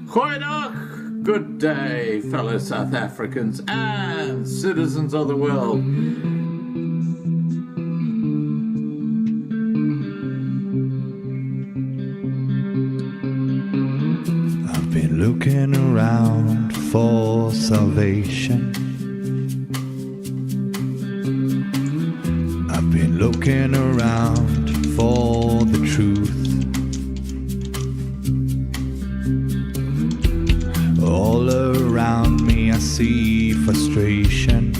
Goeiedag, good day, fellow South Africans and citizens of the world. I've been looking around for salvation. I've been looking around for the truth. All around me I see frustration,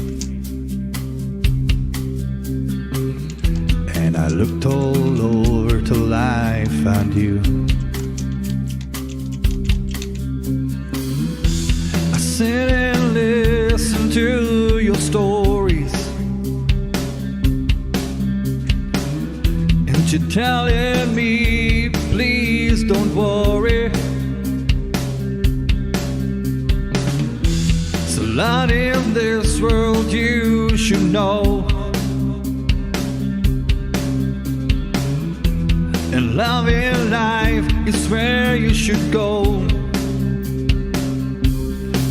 and I looked all over till I found you. I sit and listen to your stories, and you're telling me, please don't worry. Lot in this world you should know, and love in life is where you should go.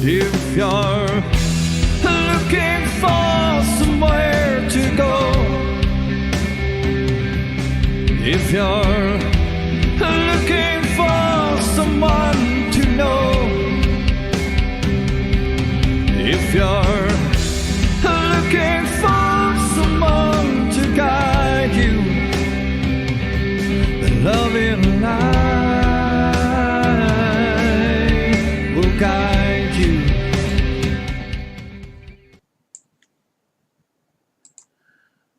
If you're looking for somewhere to go, if you're looking for someone to know, if you're looking for someone to guide you, then love in life will guide you.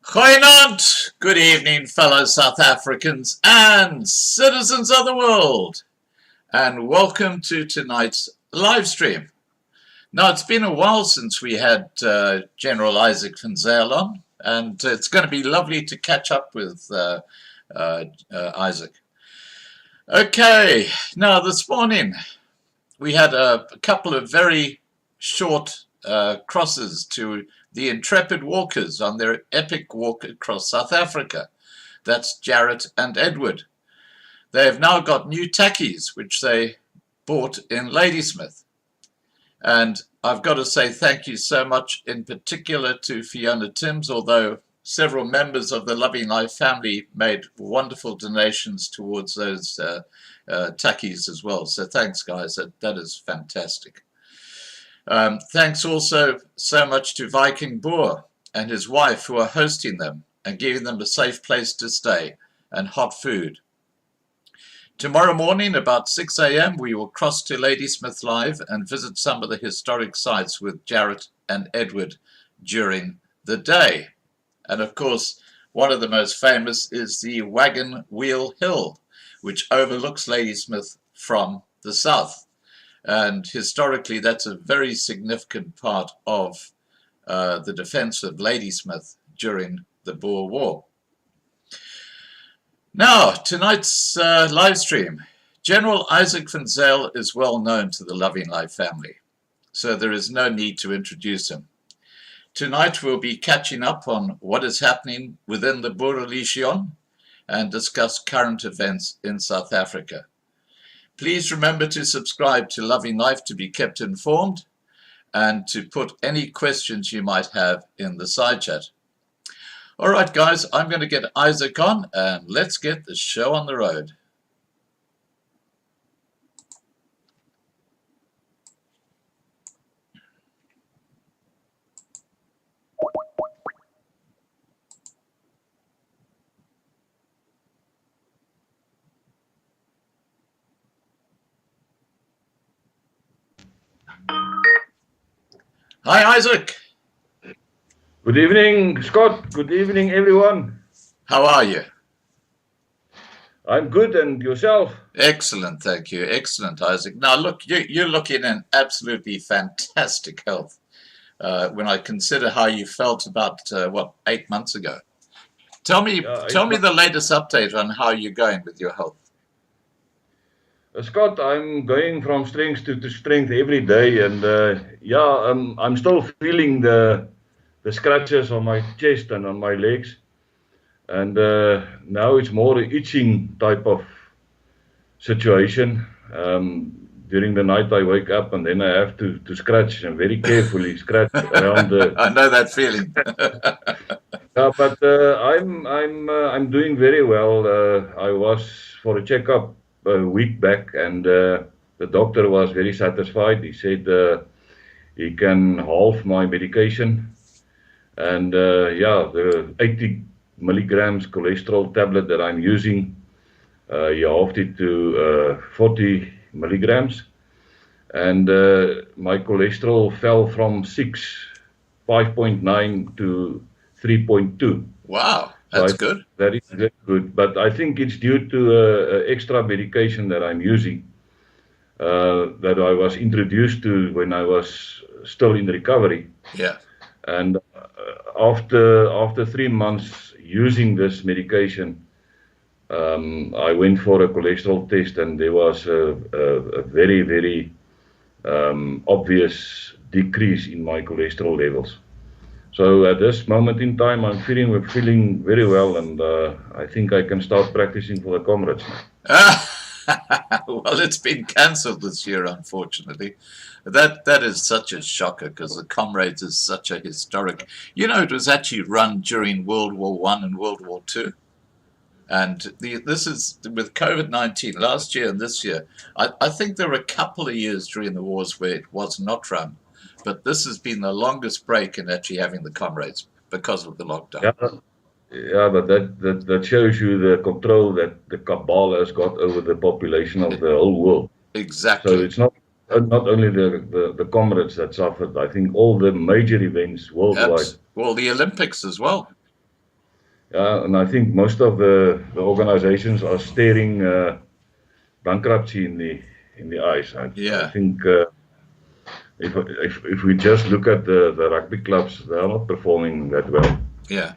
Goeienaand, good evening, fellow South Africans and citizens of the world, and welcome to tonight's live stream. Now, it's been a while since we had General Izak van Zyl on, and it's going to be lovely to catch up with Izak. Okay, now this morning we had a couple of very short crosses to the intrepid walkers on their epic walk across South Africa. That's Jarrett and Edward. They have now got new tackies, which they bought in Ladysmith. And I've got to say thank you so much, in particular to Fiona Timms, although several members of the Loving Life family made wonderful donations towards those tackies as well. So thanks, guys. That is fantastic. Thanks also so much to Viking Boer and his wife, who are hosting them and giving them a safe place to stay and hot food. Tomorrow morning, about 6 a.m., we will cross to Ladysmith Live and visit some of the historic sites with Jarrett and Edward during the day. And of course, one of the most famous is the Wagon Wheel Hill, which overlooks Ladysmith from the south. And historically, that's a very significant part of the defense of Ladysmith during the Boer War. Now, tonight's live stream. General Izak van Zyl is well known to the Loving Life family, so there is no need to introduce him. Tonight we'll be catching up on what is happening within the Boerelegioen and discuss current events in South Africa. Please remember to subscribe to Loving Life to be kept informed and to put any questions you might have in the side chat. All right, guys, I'm going to get Izak on, and let's get the show on the road. Hi, Izak. Good evening, Scott. Good evening, everyone. How are you? I'm good, and yourself? Excellent, thank you. Excellent, Izak. Now, look, you're looking in absolutely fantastic health when I consider how you felt about, 8 months ago. Tell me the latest update on how you're going with your health. Scott, I'm going from strength to strength every day, and I'm still feeling the scratches on my chest and on my legs, and now it's more an itching type of situation. during the night I wake up and then I have to scratch and very carefully scratch around the. I know that feeling. Yeah, but I'm doing very well. I was for a checkup a week back, and the doctor was very satisfied. He said he can halve my medication, and yeah, the 80 milligrams cholesterol tablet that I'm using, he halved it to 40 milligrams, and my cholesterol fell from 5.9 to 3.2. Wow, So that's good. that is very good, but I think it's due to extra medication that I'm using, that I was introduced to when I was still in recovery. Yeah. And after 3 months using this medication, I went for a cholesterol test, and there was a very, very obvious decrease in my cholesterol levels. So at this moment in time, I'm feeling very well, and I think I can start practicing for the comrades now. Well, it's been cancelled this year, unfortunately. That is such a shocker, because the Comrades is such a historic. You know, it was actually run during World War I and World War II. And this is with COVID-19 last year and this year. I think there were a couple of years during the wars where it was not run. But this has been the longest break in actually having the Comrades because of the lockdown. Yeah, but that shows you the control that the cabal has got over the population of the whole world. Exactly. So it's not only the Comrades that suffered. I think all the major events worldwide. Well, the Olympics as well. Yeah, and I think most of the organizations are staring bankruptcy in the eyes. I think if we just look at the rugby clubs, they are not performing that well. Yeah.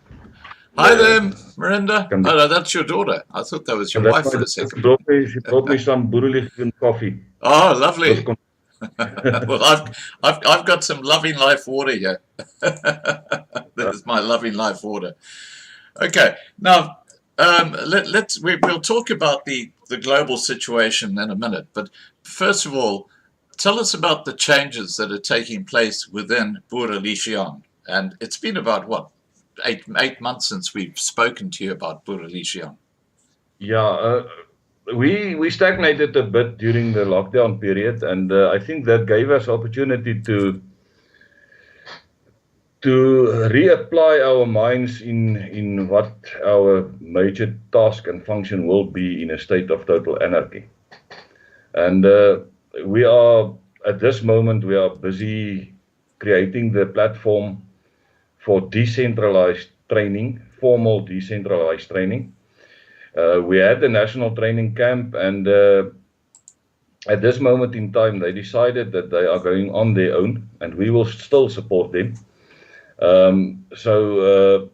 Hi there, Miranda. Oh, no, that's your daughter. I thought that was your wife for a second. She brought me some Boerelegioen coffee. Oh, lovely. Well, I've got some Loving Life water here. This is my Loving Life water. Okay, now we'll talk about the global situation in a minute. But first of all, tell us about the changes that are taking place within Boerelegioen. And it's been about what? 8 months since we've spoken to you about Boerelegioen. Yeah, we stagnated a bit during the lockdown period, and I think that gave us opportunity to reapply our minds in what our major task and function will be in a state of total anarchy. And we are, at this moment, we are busy creating the platform for decentralized training, formal decentralized training. We had the national training camp, and at this moment in time, they decided that they are going on their own, and we will still support them. So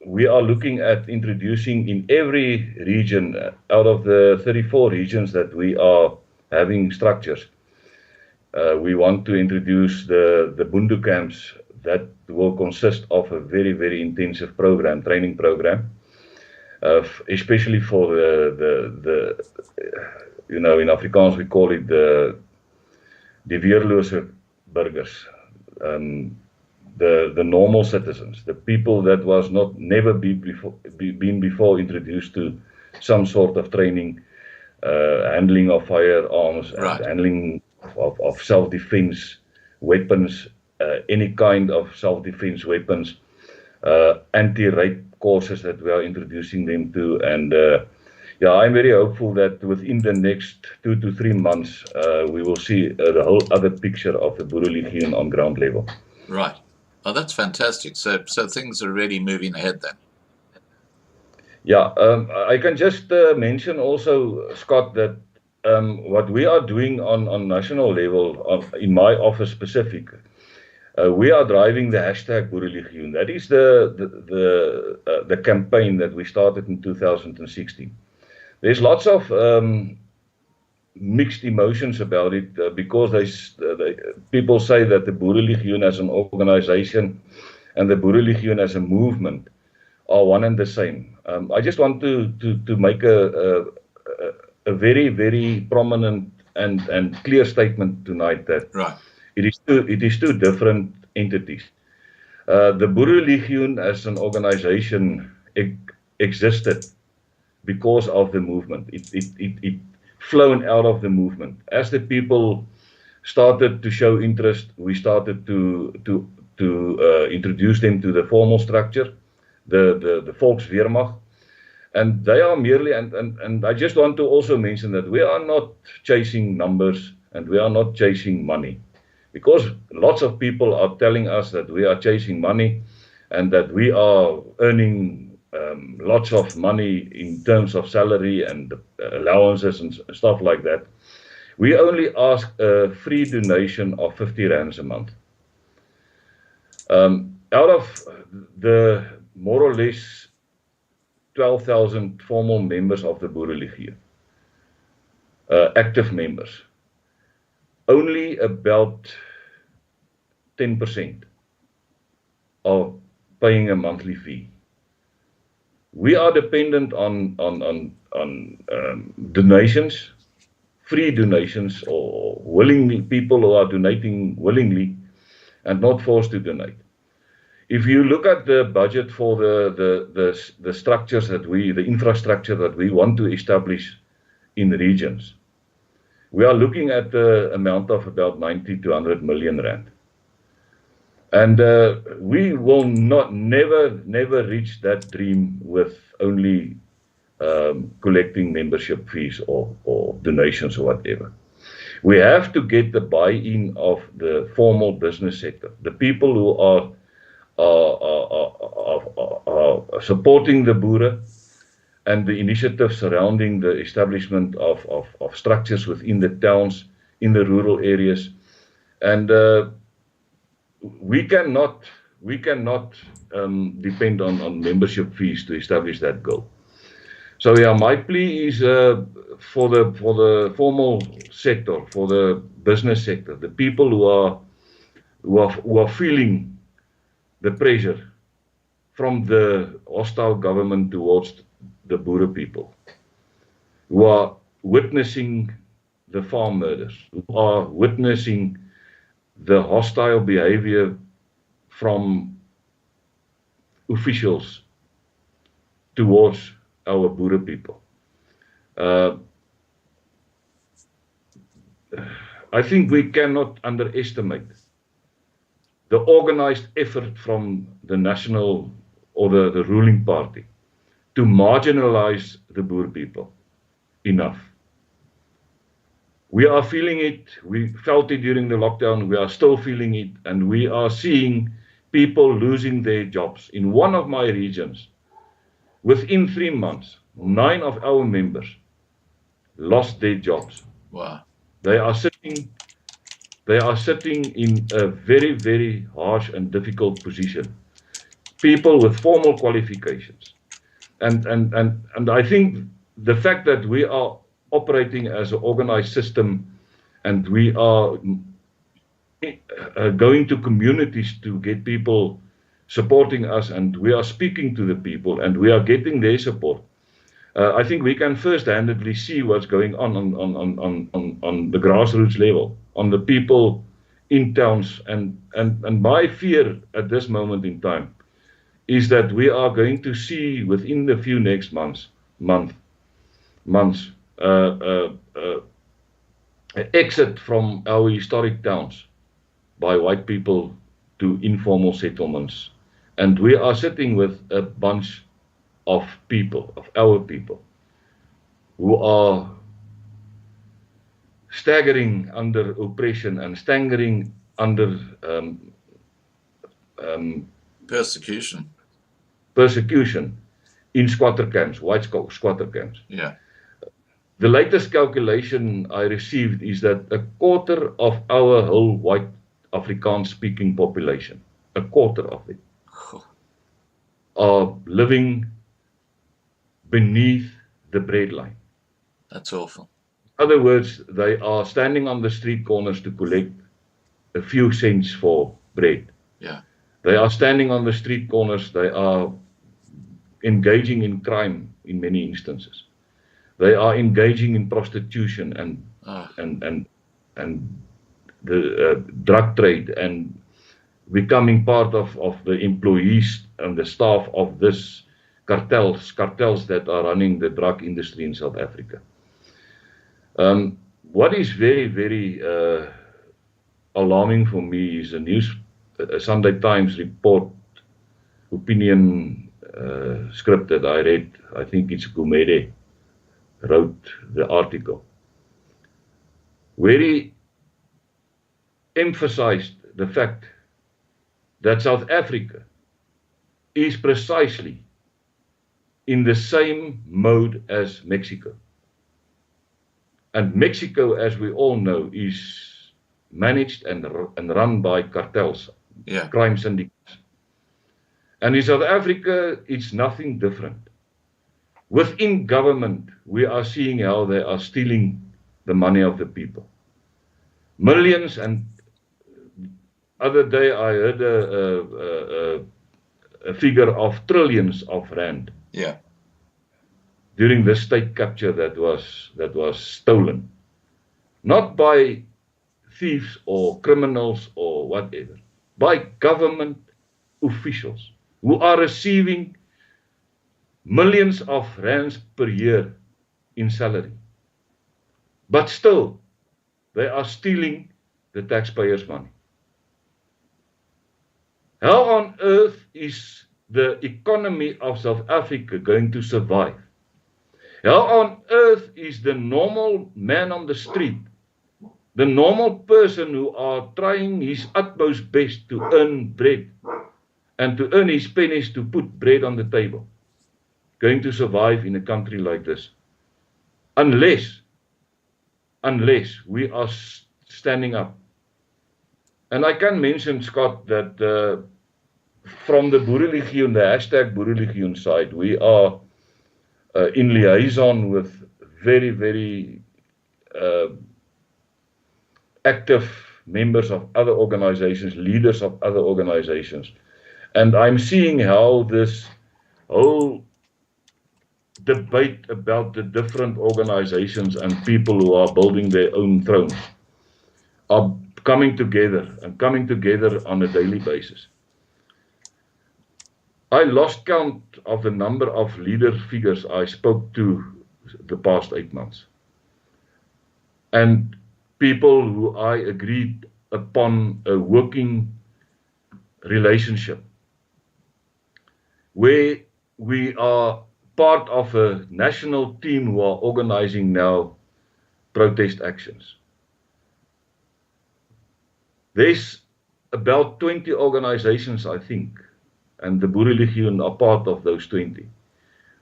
we are looking at introducing in every region, out of the 34 regions that we are having structures, we want to introduce the Bundu camps that will consist of a very, very intensive program, training program, especially for the you know, in Afrikaans we call it the weerlose burgers, the normal citizens, the people that was never been before introduced to some sort of training, handling of firearms, Right. and handling of self-defense weapons, any kind of self-defense weapons, anti-rape courses that we are introducing them to. And yeah, I'm very hopeful that within the next 2 to 3 months, we will see the whole other picture of the Boerelegioen on ground level. Right. Oh, that's fantastic. So things are really moving ahead then. Yeah, I can just mention also, Scott, that what we are doing on national level, in my office specific, we are driving the hashtag Boerelegioen. That is the campaign that we started in 2016. There's lots of mixed emotions about it, because people say that the Boerelegioen as an organization and the Boerelegioen as a movement are one and the same. I just want to make a very, very prominent and clear statement tonight that Right. it is two different entities. The Boerelegioen as an organization existed because of the movement. It flown out of the movement. As the people started to show interest, we started to introduce them to the formal structure, the Volkswehrmacht. And they are merely, and I just want to also mention that we are not chasing numbers and we are not chasing money. Because lots of people are telling us that we are chasing money and that we are earning lots of money in terms of salary and allowances and stuff like that. We only ask a free donation of 50 rands a month. Out of the more or less 12,000 formal members of the Boerelegioen, active members, only about 10% are paying a monthly fee. We are dependent on donations, free donations, or willingly people who are donating willingly and not forced to donate. If you look at the budget for the structures that the infrastructure that we want to establish in regions, we are looking at the amount of about 90 to 100 million rand. And we will never reach that dream with only collecting membership fees or donations or whatever. We have to get the buy-in of the formal business sector, the people who are supporting the Boere and the initiatives surrounding the establishment of structures within the towns, in the rural areas. And we cannot depend on membership fees to establish that goal. So yeah, my plea is for the formal sector, for the business sector, the people who are feeling the pressure from the hostile government towards the Boere people, who are witnessing the farm murders, who are witnessing the hostile behavior from officials towards our Boere people. I think we cannot underestimate the organized effort from the national or the ruling party to marginalize the Boer people enough. We are feeling it, we felt it during the lockdown, we are still feeling it, and we are seeing people losing their jobs. In one of my regions, within 3 months, 9 of our members lost their jobs. Wow. They are sitting in a very, very harsh and difficult position. People with formal qualifications. And I think the fact that we are operating as an organized system and we are going to communities to get people supporting us, and we are speaking to the people and we are getting their support. I think we can first-handedly see what's going on the grassroots level, on the people in towns. And my fear at this moment in time is that we are going to see within the few next months, exit from our historic towns by white people to informal settlements. And we are sitting with a bunch of people, of our people, who are staggering under oppression and staggering under persecution in squatter camps, white squatter camps. Yeah. The latest calculation I received is that a quarter of our whole white Afrikaans-speaking population, a quarter of it, are living beneath the breadline. That's awful. In other words, they are standing on the street corners to collect a few cents for bread. Yeah. They are standing on the street corners, they are engaging in crime in many instances. They are engaging in prostitution Oh, and the drug trade, and becoming part of the employees and the staff of this cartels that are running the drug industry in South Africa. What is very, very alarming for me is a Sunday Times report, opinion script that I read. I think it's Gumede wrote the article, where he emphasized the fact that South Africa is precisely in the same mode as Mexico. And Mexico, as we all know, is managed and run by cartels, yeah. crime syndicates. And in South Africa, it's nothing different. Within government, we are seeing how they are stealing the money of the people. Millions, and other day I heard a figure of trillions of rand. Yeah. During the state capture that was stolen, not by thieves or criminals or whatever, by government officials who are receiving millions of rands per year in salary. But still, they are stealing the taxpayers' money. How on earth is the economy of South Africa going to survive? How on earth is the normal man on the street, the normal person who are trying his utmost best to earn bread and to earn his pennies to put bread on the table, going to survive in a country like this? Unless we are standing up. And I can mention, Scott, that from the Boerelegioen, the hashtag Boerelegioen side, we are in liaison with very, very active members of other organizations, leaders of other organizations. And I'm seeing how this whole debate about the different organizations and people who are building their own thrones are coming together on a daily basis. I lost count of the number of leader figures I spoke to the past 8 months. And people who I agreed upon a working relationship, where we are part of a national team who are organizing now protest actions. There's about 20 organizations, I think, and the Boerelegioen are part of those 20,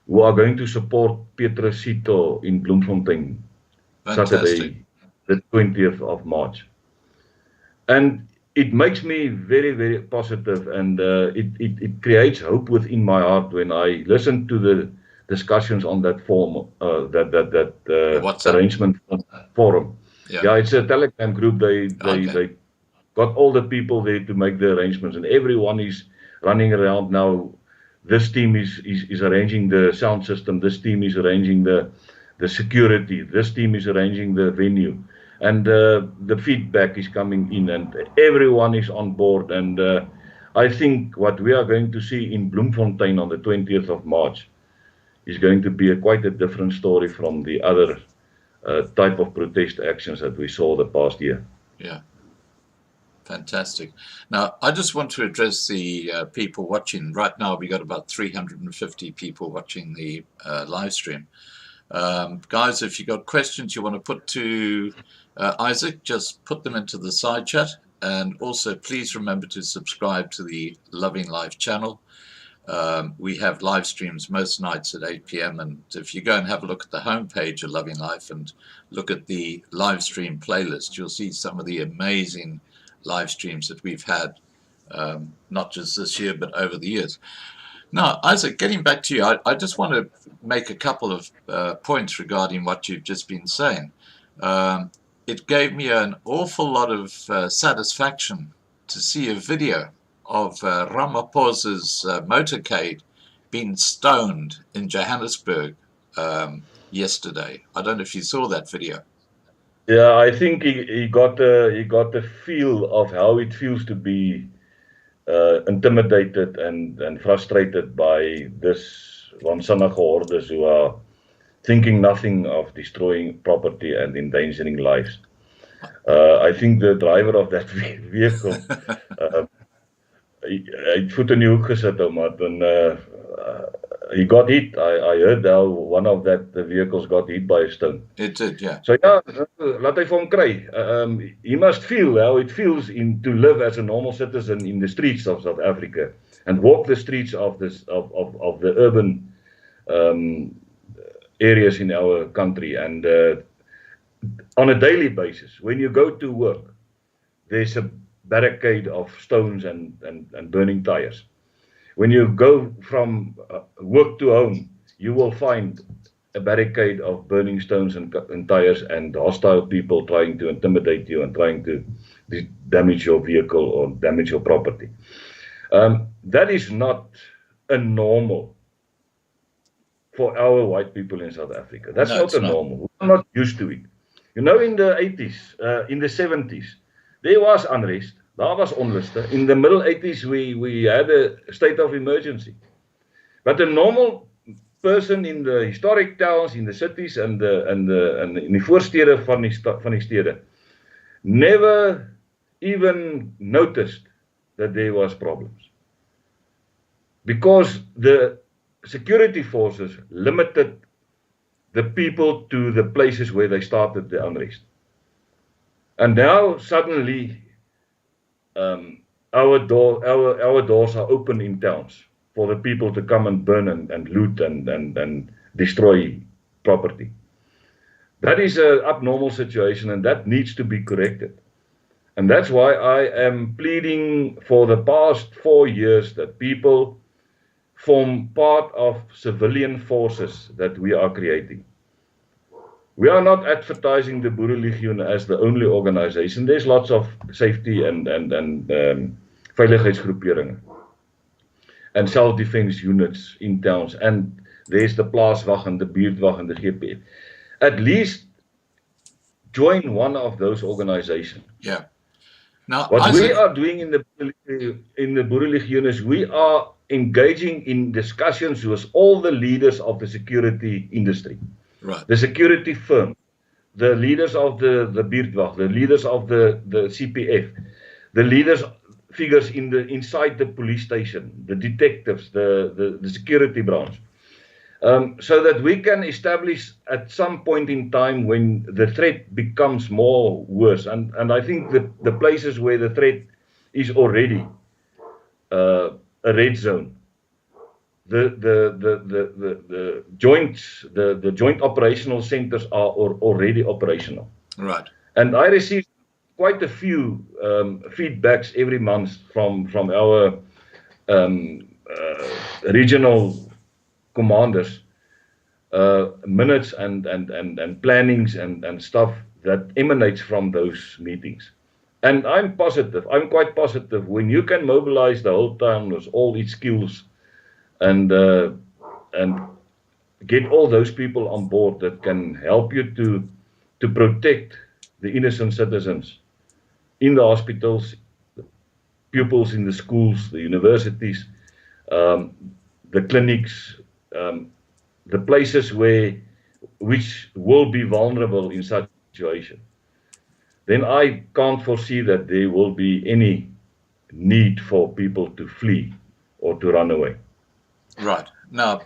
who are going to support Pietro Sito in Bloemfontein, Saturday, the 20th of March. And it makes me very, very positive, and it creates hope within my heart when I listen to the discussions on that forum, that arrangement forum. Yeah, it's a Telegram group. They got all the people there to make the arrangements, and everyone is running around now. This team is arranging the sound system. This team is arranging the security. This team is arranging the venue. And the feedback is coming in, and everyone is on board. And I think what we are going to see in Bloemfontein on the 20th of March is going to be quite a different story from the other type of protest actions that we saw the past year. Yeah. Fantastic. Now, I just want to address the people watching. Right now, we got about 350 people watching the live stream. Guys, if you got questions you want to put to Isaac, just put them into the side chat. And also, please remember to subscribe to the Loving Life channel. We have live streams most nights at 8 p.m. And if you go and have a look at the homepage of Loving Life and look at the live stream playlist, you'll see some of the amazing live streams that we've had, not just this year, but over the years. Now, Isaac, getting back to you, I just want to make a couple of points regarding what you've just been saying. It gave me an awful lot of satisfaction to see a video of Ramaphosa's motorcade being stoned in Johannesburg yesterday. I don't know if you saw that video. Yeah, I think he got the feel of how it feels to be intimidated and frustrated by this waansinnige hordes who are thinking nothing of destroying property and endangering lives. I think the driver of that vehicle, hy het voet in die hoek gesit, maar dan he got hit. I heard how one of the vehicles got hit by a stone. It did, yeah. So yeah, laat hy vir hom kry. He must feel how it feels to live as a normal citizen in the streets of South Africa and walk the streets of the urban areas in our country. And on a daily basis, when you go to work, there's a barricade of stones and burning tires. When you go from work to home, you will find a barricade of burning stones and tires and hostile people trying to intimidate you and trying to damage your vehicle or damage your property. That is not a normal for our white people in South Africa. That's not a normal. We're not used to it. You know, in the 80s, in the 70s, there was unrest. Daar was onluste. In the middle 80s, we had a state of emergency. But a normal person in the historic towns, in the cities and in die voorstede van die stede never even noticed that there was problems. Because the security forces limited the people to the places where they started the unrest. And now suddenly our doors are open in towns for the people to come and burn and loot and destroy property. That is an abnormal situation, and that needs to be corrected. And that's why I am pleading for the past 4 years that people form part of civilian forces that we are creating. We are not advertising the Boerelegioen as the only organization. There's lots of safety and veiligheidsgroeperingen and self-defense units in towns, and there's the plaaswag and the buurtwag and the GPF. At least join one of those organizations. Yeah. Now, what we are doing in the Boerelegioen is we are engaging in discussions with all the leaders of the security industry. Right. The security firm, the leaders of the buurtwag, the leaders of the CPF, the leaders figures inside the police station, the detectives, the security branch, so that we can establish at some point in time when the threat becomes more worse, and I think the places where the threat is already a red zone, the joint operational centers are already operational. Right. And I received quite a few feedbacks every month from our regional commanders, minutes and plannings and stuff that emanates from those meetings. And I'm quite positive, when you can mobilize the whole town with all its skills and get all those people on board that can help you to protect the innocent citizens in the hospitals, the pupils in the schools, the universities, the clinics, the places which will be vulnerable in such a situation, then I can't foresee that there will be any need for people to flee or to run away. Right. Now,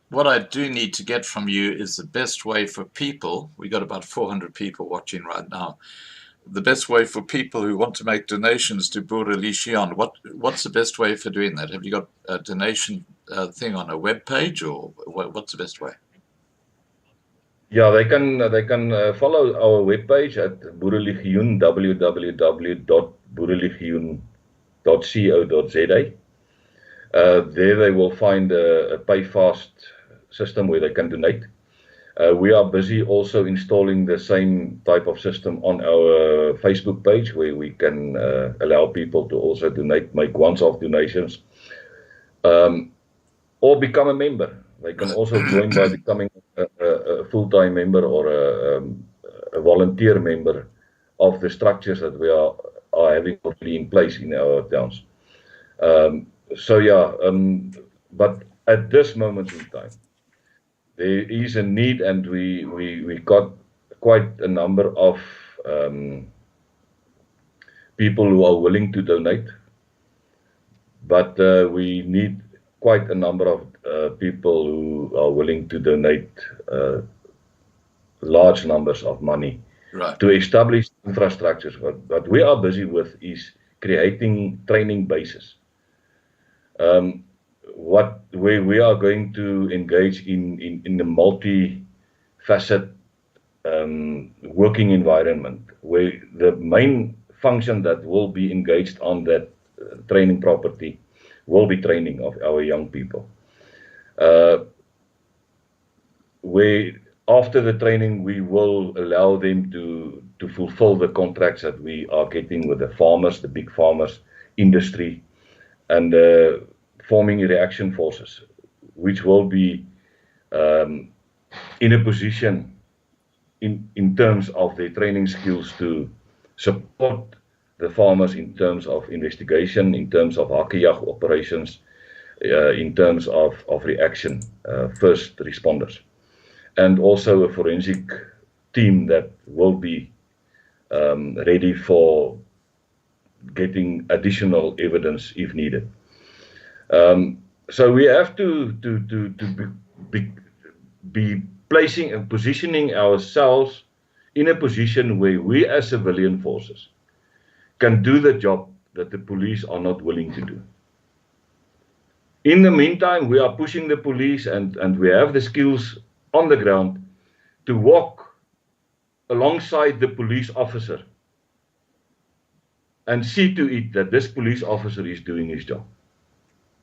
what I do need to get from you is the best way for people. We got about 400 people watching right now. The best way for people who want to make donations to Boerelegioen. What's the best way for doing that? Have you got a donation thing on a web page, or what's the best way? Yeah, they can follow our webpage at Boerelegioen, www.boerelegioen.co.za. There they will find a pay fast system where they can donate. We are busy also installing the same type of system on our Facebook page, where we can allow people to also donate, make once-off donations, or become a member. They can also join by becoming a full-time member or a volunteer member of the structures that we are having already in place in our towns. So yeah, but at this moment in time, there is a need, and we got quite a number of people who are willing to donate, but we need quite a number of people who are willing to donate large numbers of money to establish infrastructures. What we are busy with is creating training bases. Where we are going to engage in a multi-facet working environment, where the main function that will be engaged on that training property will be training of our young people. Where after the training, we will allow them to fulfill the contracts that we are getting with the farmers, the big farmers, industry, and forming reaction forces, which will be in a position in terms of their training skills to support the farmers in terms of investigation, in terms of hakejag operations, in terms of reaction, first responders, and also a forensic team that will be ready for getting additional evidence if needed. So we have to be placing and positioning ourselves in a position where we as civilian forces can do the job that the police are not willing to do. In the meantime, we are pushing the police, and we have the skills on the ground to walk alongside the police officer and see to it that this police officer is doing his job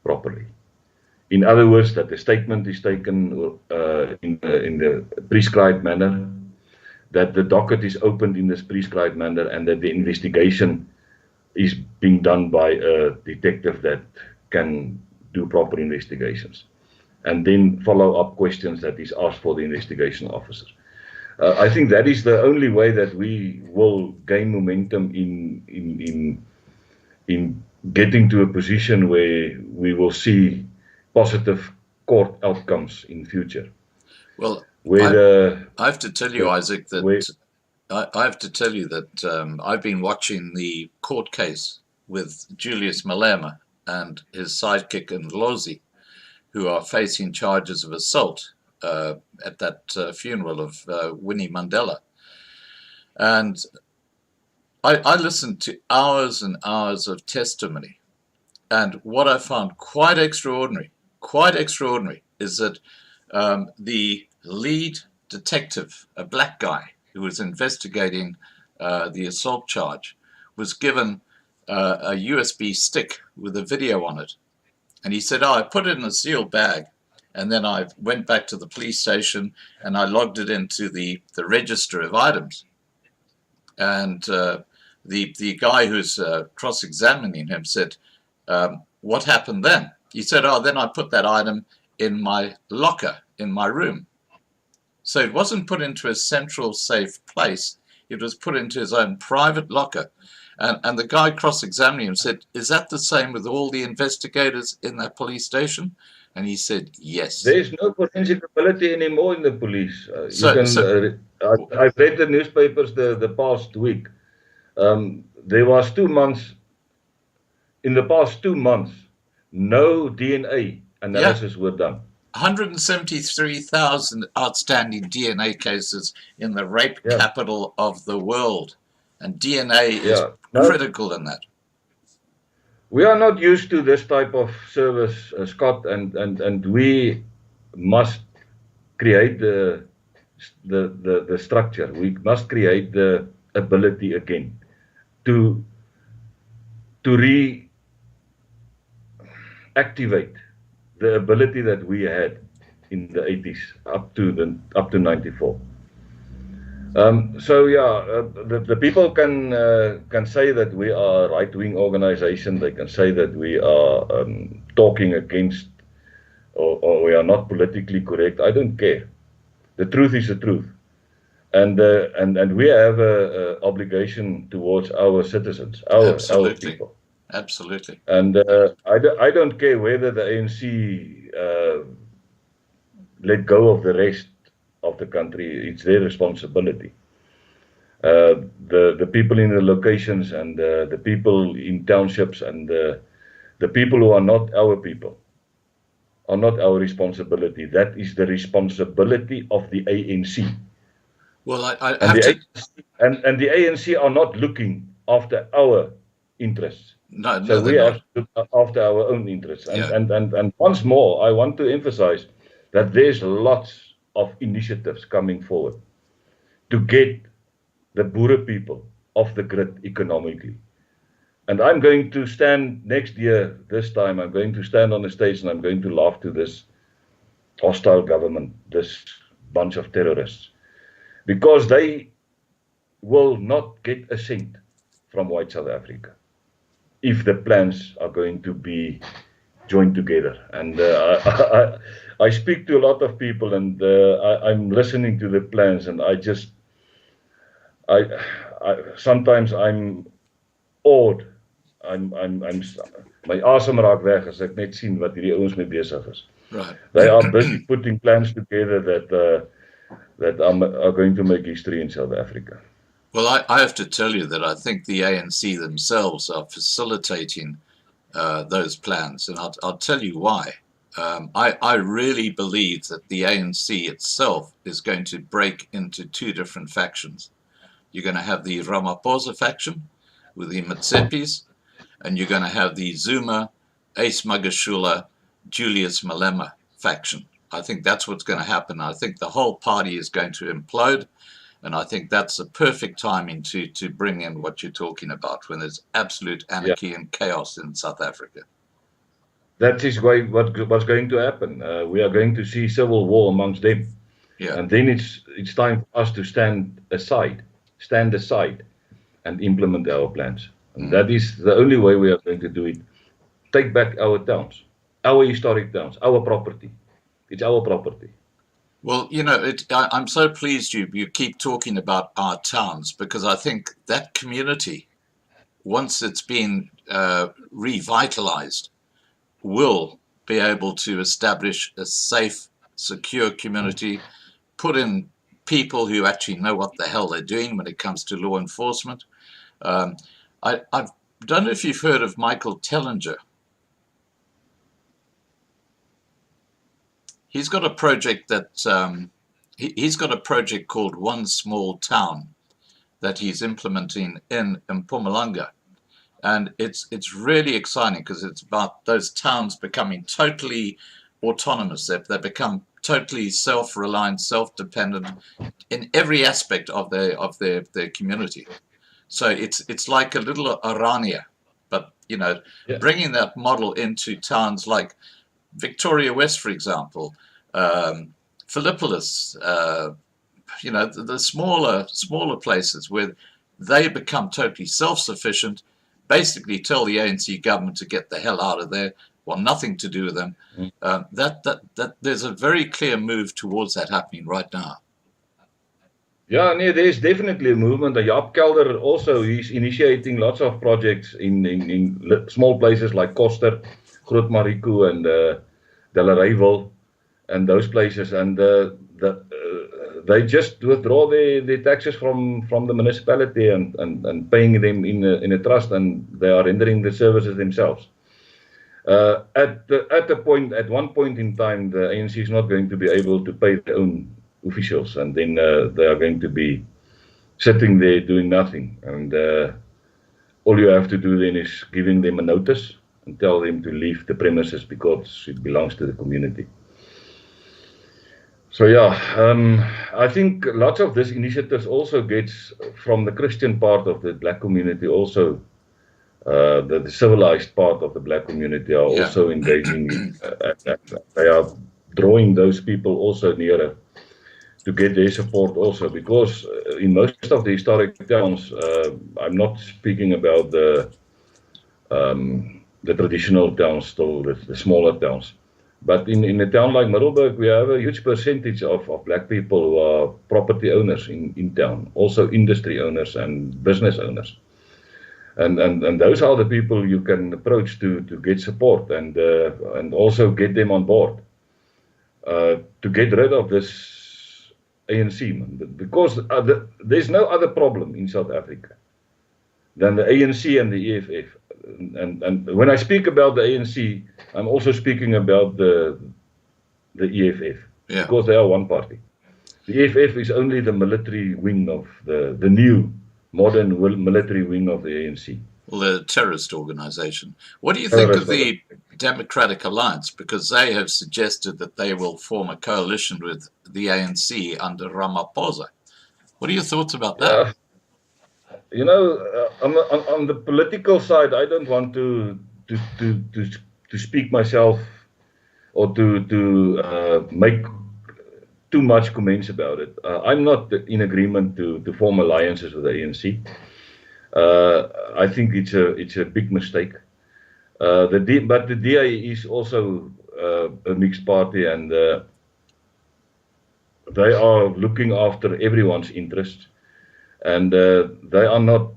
properly. In other words, that the statement is taken in the prescribed manner, that the docket is opened in this prescribed manner, and that the investigation is being done by a detective that can do proper investigations, and then follow-up questions that is asked for the investigation officer. I think that is the only way that we will gain momentum in getting to a position where we will see positive court outcomes in future. Well, I have to tell you, Izak, that I have to tell you that I've been watching the court case with Julius Malema and his sidekick Ndlozi, who are facing charges of assault at that funeral of Winnie Mandela. And I listened to hours and hours of testimony. And what I found quite extraordinary, is that the lead detective, a black guy who was investigating the assault charge, was given a USB stick with a video on it. And he said, I put it in a sealed bag, and then I went back to the police station and I logged it into the register of items. And the guy who's cross-examining him said, what happened then? He said, then I put that item in my locker in my room. So it wasn't put into a central safe place. It was put into his own private locker. And the guy cross-examining him said, is that the same with all the investigators in that police station? And he said, yes. There's no forensic ability anymore in the police. I've read the newspapers the past week. There was 2 months, in the past 2 months, no DNA analysis were done. 173,000 outstanding DNA cases in the rape capital of the world. And DNA is critical in that. We are not used to this type of service, Scott, and we must create the structure. We must create the ability again to reactivate the ability that we had in the 80s up to 94. The people can say that we are a right-wing organization. They can say that we are talking against or we are not politically correct. I don't care. The truth is the truth. and we have a obligation towards our citizens, our Absolutely. people. Absolutely. And I don't care whether the ANC let go of the rest of the country. It's their responsibility. The people in the locations and the people in townships and the people who are not our people are not our responsibility. That is the responsibility of the ANC. Well, I And have to. and the ANC are not looking after our interests. No, So we they're have not. to look after our own interests. Yeah. And once more, I want to emphasize that there's lots of initiatives coming forward to get the Boere people off the grid economically. And I'm going to stand next year, this time, I'm going to stand on the stage and I'm going to laugh to this hostile government, this bunch of terrorists, because they will not get a cent from white South Africa if the plans are going to be joined together. And I speak to a lot of people, and I'm listening to the plans, and I sometimes I'm awed. My asem raak weg as ek net sien wat hierdie ouens mee besig is. Right. They are busy putting plans together that are going to make history in South Africa. Well, I have to tell you that I think the ANC themselves are facilitating those plans, and I'll tell you why. I really believe that the ANC itself is going to break into two different factions. You're going to have the Ramaphosa faction with the Matsepis, and you're going to have the Zuma, Ace Magashula, Julius Malema faction. I think that's what's going to happen. I think the whole party is going to implode, and I think that's the perfect timing to bring in what you're talking about when there's absolute anarchy and chaos in South Africa. That is what's going to happen. We are going to see civil war amongst them. Yeah. And then it's time for us to stand aside and implement our plans. And that is the only way we are going to do it. Take back our towns, our historic towns, our property. It's our property. Well, you know, I'm so pleased you keep talking about our towns, because I think that community, once it's been revitalized, will be able to establish a safe, secure community, put in people who actually know what the hell they're doing when it comes to law enforcement. I don't know if you've heard of Michael Tellinger. He's got a project that he's got a project called One Small Town that he's implementing in Mpumalanga, and it's really exciting because it's about those towns becoming totally autonomous. They become totally self-reliant, self-dependent in every aspect of their community. So it's like a little Arania, but you know, bringing that model into towns like Victoria West, for example, Philippolis, you know, the smaller places where they become totally self-sufficient, basically tell the ANC government to get the hell out of there, want nothing to do with them. That there's a very clear move towards that happening right now. Yeah, there's definitely a movement. Jaap Kelder also, he's initiating lots of projects in small places like Koster, Groot Marico, and Delareyville, and those places. And they just withdraw their taxes from the municipality and paying them in a trust, and they are rendering the services themselves. At one point in time, the ANC is not going to be able to pay their own officials, and then they are going to be sitting there doing nothing. And all you have to do then is giving them a notice and tell them to leave the premises because it belongs to the community. So I think lots of this initiatives also gets from the Christian part of the black community also. The civilized part of the black community are also engaging. They are drawing those people also nearer to get their support also, because in most of the historic towns, I'm not speaking about the traditional towns, still the smaller towns, But in a town like Middelburg, we have a huge percentage of black people who are property owners in town, also industry owners and business owners. And those are the people you can approach to get support and also get them on board to get rid of this ANC, man. Because there's no other problem in South Africa than the ANC and the EFF. And when I speak about the ANC, I'm also speaking about the EFF, because they are one party. The EFF is only the military wing of the new modern military wing of the ANC. Well, they're a terrorist organization. What do you think of the Democratic Alliance? Because they have suggested that they will form a coalition with the ANC under Ramaphosa. What are your thoughts about that? You know, on the political side, I don't want to speak myself or to make too much comments about it. I'm not in agreement to form alliances with the ANC. I think it's a big mistake. But the DA is also a mixed party, and they are looking after everyone's interests, and they are not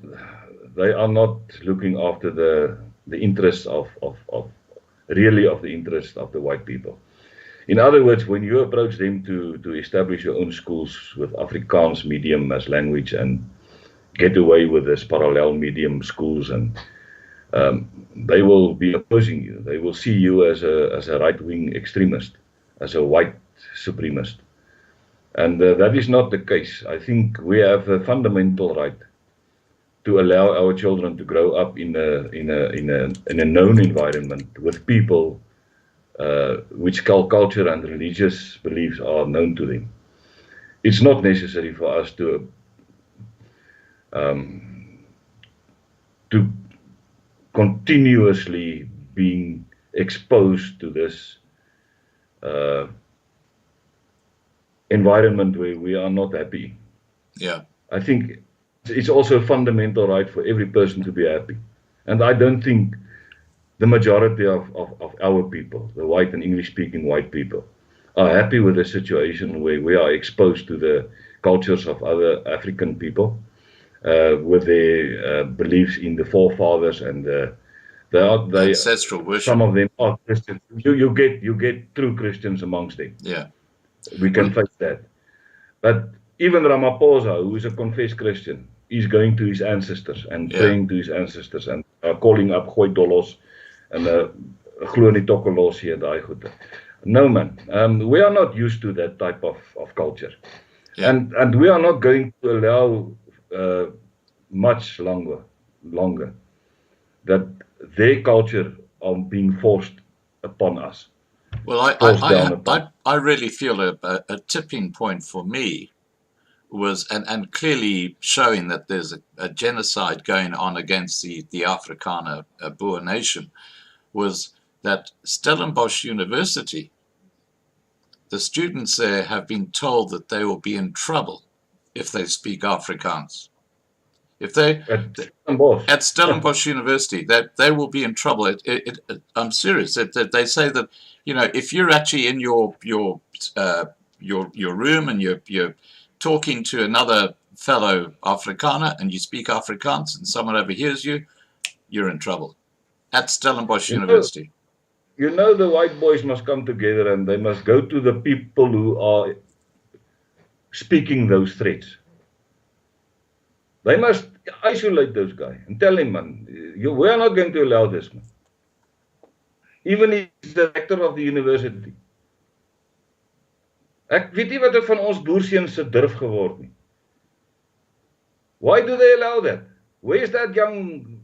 looking after the interests of the interests of the white people. In other words, when you approach them to establish your own schools with Afrikaans medium as language and get away with this parallel medium schools, and they will be opposing you. They will see you as a right-wing extremist, as a white supremacist, and that is not the case. I think we have a fundamental right to allow our children to grow up in a known environment with people which culture and religious beliefs are known to them. It's not necessary for us to continuously being exposed to this environment where we are not happy. Yeah, I think it's also a fundamental right for every person to be happy, and I don't think the majority of our people, the white and English-speaking white people, are happy with the situation where we are exposed to the cultures of other African people, with their beliefs in the forefathers, and they ancestral worship. Some of them are Christians. You get true Christians amongst them. Yeah, we can face that. But even Ramaphosa, who is a confessed Christian, is going to his ancestors and praying to his ancestors and calling up gooi dolos and glo nie tokkelos hier daai goede. No, man, we are not used to that type of culture, and we are not going to allow much longer that their culture are being forced upon us. Well, I really feel a tipping point for me was, and clearly showing that there's a genocide going on against the Afrikaner Boer nation, was that Stellenbosch University, the students there have been told that they will be in trouble if they speak Afrikaans. If they at Stellenbosch University, that they will be in trouble. I'm serious. They say that, you know, if you're actually in your room and you're talking to another fellow Afrikaner and you speak Afrikaans and someone overhears you, you're in trouble. At Stellenbosch University. You know, the white boys must come together and they must go to the people who are speaking those threats. They must isolate those guys and tell him, man, we are not going to allow this, man. Even if he's the rector of the university. Ek weet nie wat van ons boerseuns se durf geword nie. Why do they allow that? Where is that young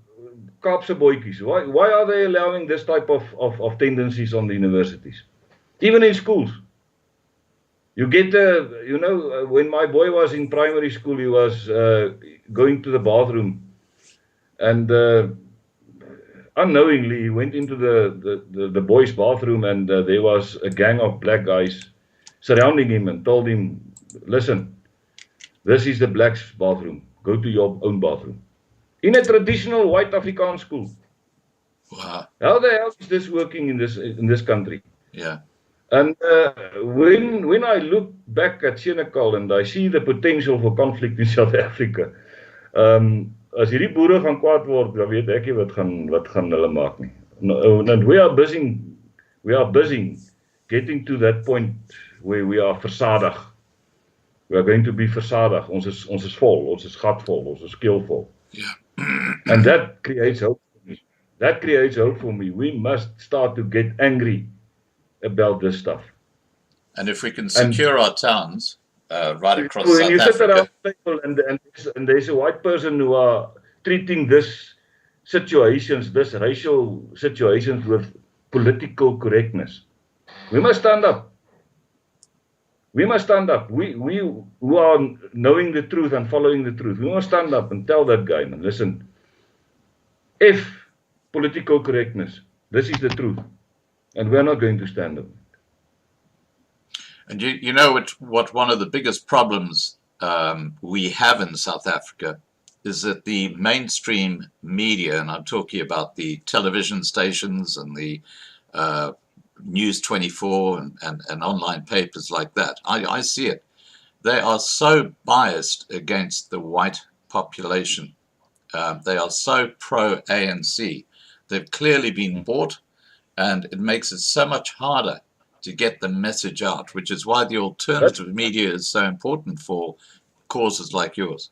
Kaapse boytjies? Why are they allowing this type of tendencies on the universities? Even in schools. You get, you know, when my boy was in primary school, he was going to the bathroom, and unknowingly he went into the boys' bathroom, and there was a gang of black guys surrounding him and told him, listen, this is the blacks' bathroom, go to your own bathroom. In a traditional white Afrikaans school. Wow. How the hell is this working in this country? Yeah. And when I look back at Senekal and I see the potential for conflict in South Africa, as hierdie boere gaan kwaad word, dan weet ek nie wat gaan hulle maak nie. And we are busy getting to that point where we are versadig. We are going to be versadig. Ons is vol, ons is gatvol, ons is keelvol. Yeah. And that creates hope for me. That creates hope for me. We must start to get angry about this stuff. And if we can secure our towns right across when South you sit Africa. around the table and there's a white person who are treating this racial situations with political correctness, we must stand up. We must stand up. We who are knowing the truth and following the truth, we must stand up and tell that guy, man, listen, if political correctness, this is the truth, and we're not going to stand up. And you know what one of the biggest problems we have in South Africa is that the mainstream media, and I'm talking about the television stations and the News 24 and online papers like that, I see it. They are so biased against the white population. They are so pro-ANC. They've clearly been bought, and it makes it so much harder to get the message out, which is why the alternative media is so important for causes like yours.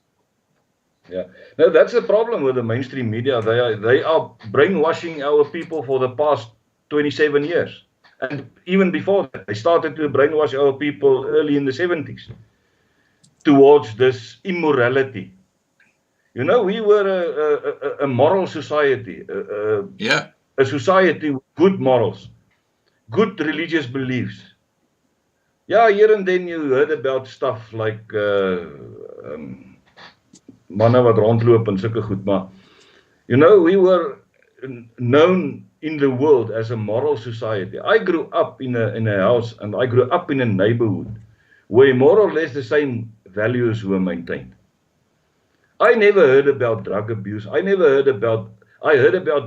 Yeah, no, that's the problem with the mainstream media. They are brainwashing our people for the past 27 years. And even before that, they started to brainwash our people early in the 70s towards this immorality. You know, we were a moral society, a society with good morals, good religious beliefs. Yeah, here and then you heard about stuff like manne wat rondloop en sulke goed, maar you know, we were known in the world as a moral society. I grew up in a house, and I grew up in a neighborhood where more or less the same values were maintained. I never heard about drug abuse. I heard about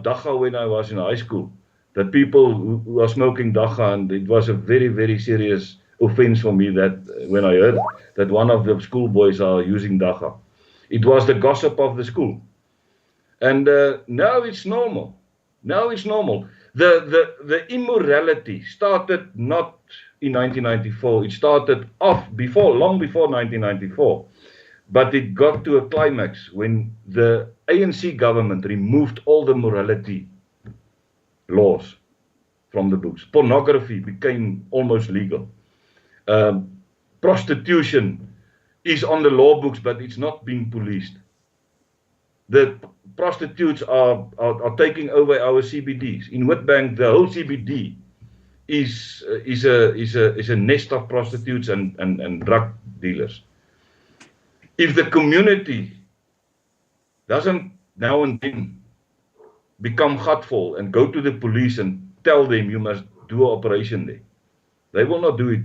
dagga when I was in high school. That people who are smoking dagga, and it was a very, very serious offense for me that when I heard that one of the schoolboys are using dagga. It was the gossip of the school. And now it's normal. Now it's normal. The immorality started not in 1994. It started off long before 1994. But it got to a climax when the ANC government removed all the morality laws from the books. Pornography became almost legal. Prostitution is on the law books, but it's not being policed. The prostitutes are taking over our CBDs. In Witbank, the whole CBD is a nest of prostitutes and drug dealers. If the community doesn't now and then become gatvol and go to the police and tell them you must do an operation there, they will not do it.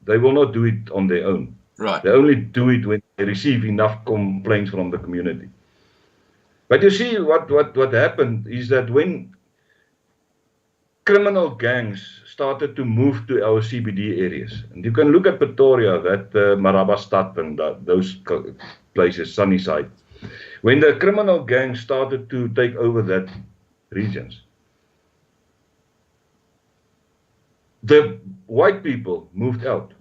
They will not do it on their own. Right. They only do it when they receive enough complaints from the community. But you see, what happened is that when criminal gangs started to move to our CBD areas, and you can look at Pretoria, that Marabastad and those places, Sunnyside, when the criminal gangs started to take over that regions, the white people moved out.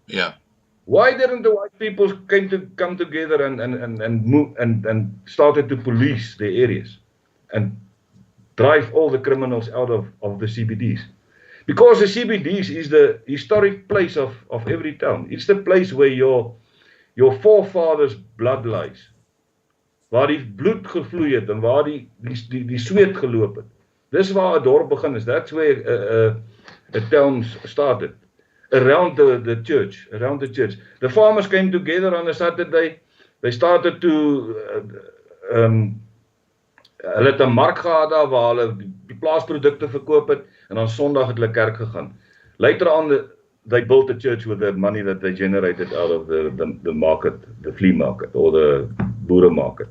Yeah. Why didn't the white people come together and move and started to police the areas and drive all the criminals out of the CBDs? Because the CBDs is the historic place of every town. It's the place where your forefathers' blood lies. Waar die bloed gevloei het en waar die sweet geloop het. Dis waar 'n dorp begin is. That's where a town started. Around the church. The farmers came together on a Saturday. They started to hulle het 'n mark gehad daar waar hulle die plaasprodukte verkoop het en dan Sondag het hulle kerk gegaan. Later on they built a church with the money that they generated out of the market, the flea market or the boere market.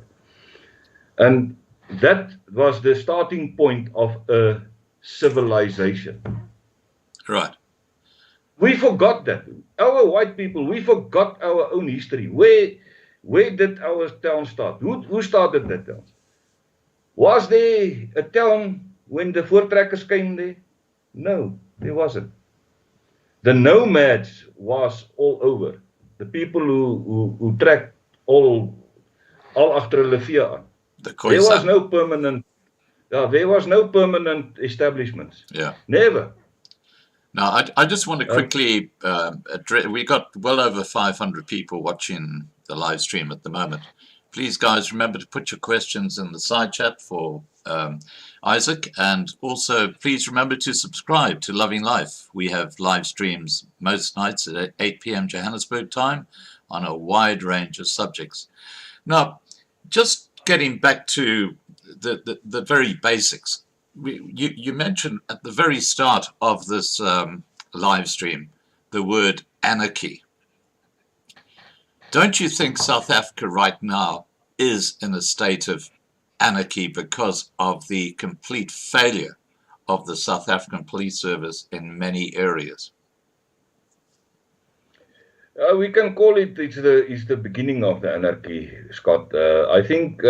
And that was the starting point of a civilization. Right. We forgot that. Our white people, we forgot our own history. Where did our town start? Who started that town? Was there a town when the voortrekkers came there? No, there wasn't. The nomads was all over. The people who trekked all agter hulle vee aan. The There was Khoisan. no permanent. There was no permanent establishments. Yeah. Never. Now, I just want to quickly address, we got well over 500 people watching the live stream at the moment. Please, guys, remember to put your questions in the side chat for Isaac, and also please remember to subscribe to Loving Life. We have live streams most nights at 8 p.m. Johannesburg time on a wide range of subjects. Now, just getting back to the very basics. You mentioned at the very start of this live stream the word anarchy. Don't you think South Africa right now is in a state of anarchy because of the complete failure of the South African police service in many areas? We can call it it's the beginning of the anarchy, Scott. I think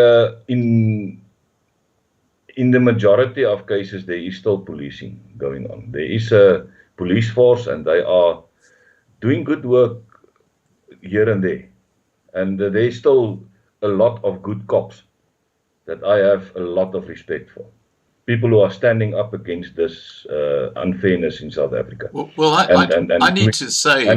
in the majority of cases, there is still policing going on. There is a police force, and they are doing good work here and there. And there is still a lot of good cops that I have a lot of respect for. People who are standing up against this unfairness in South Africa. Well, I need to say...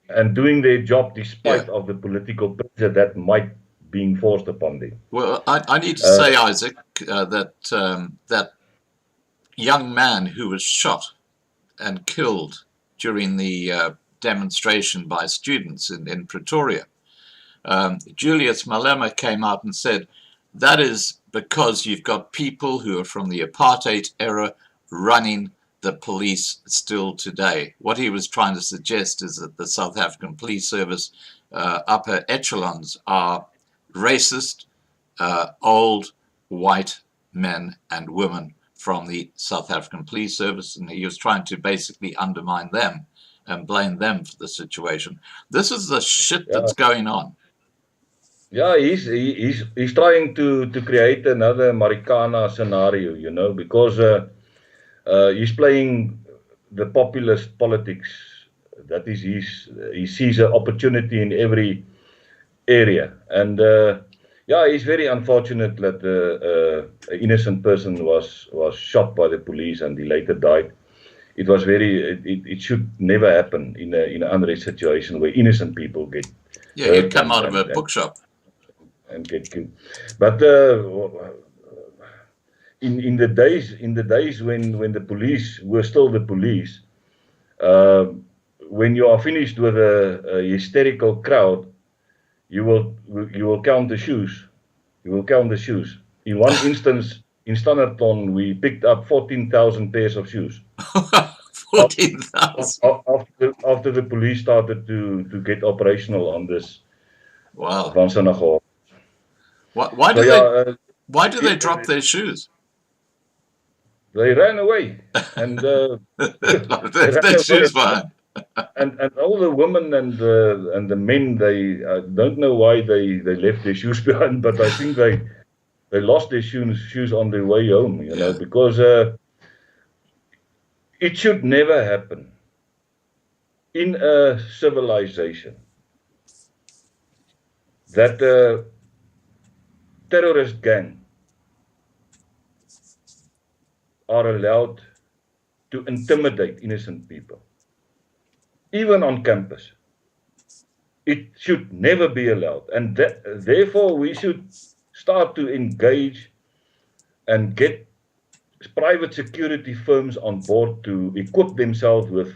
And doing their job despite of the political pressure that might being forced upon them. Well, I need to say, Isaac, that young man who was shot and killed during the demonstration by students in Pretoria, Julius Malema came out and said, that is because you've got people who are from the apartheid era running the police still today. What he was trying to suggest is that the South African police service upper echelons are racist, old white men and women from the South African police service, and he was trying to basically undermine them and blame them for the situation. This is the shit that's going on. Yeah, he's trying to create another Marikana scenario, you know, because he's playing the populist politics. That is, he sees an opportunity in every area, and it's very unfortunate that an innocent person was shot by the police and he later died. It was it should never happen in an unrest situation where innocent people get you come out of a bookshop and get killed. But in the days when the police were still the police, when you are finished with a hysterical crowd, you will count the shoes. You will count the shoes. In one instance, in Standerton, we picked up 14,000 pairs of shoes. 14,000. After the police started to get operational on this. Wow. Van Zyl. Why do they drop their shoes? They ran away, and their shoes behind. And all the women and the men, they don't know why they left their shoes behind, but I think they lost their shoes on their way home, you know, because it should never happen in a civilization that a terrorist gang are allowed to intimidate innocent people, even on campus. It should never be allowed, and therefore we should start to engage and get private security firms on board to equip themselves with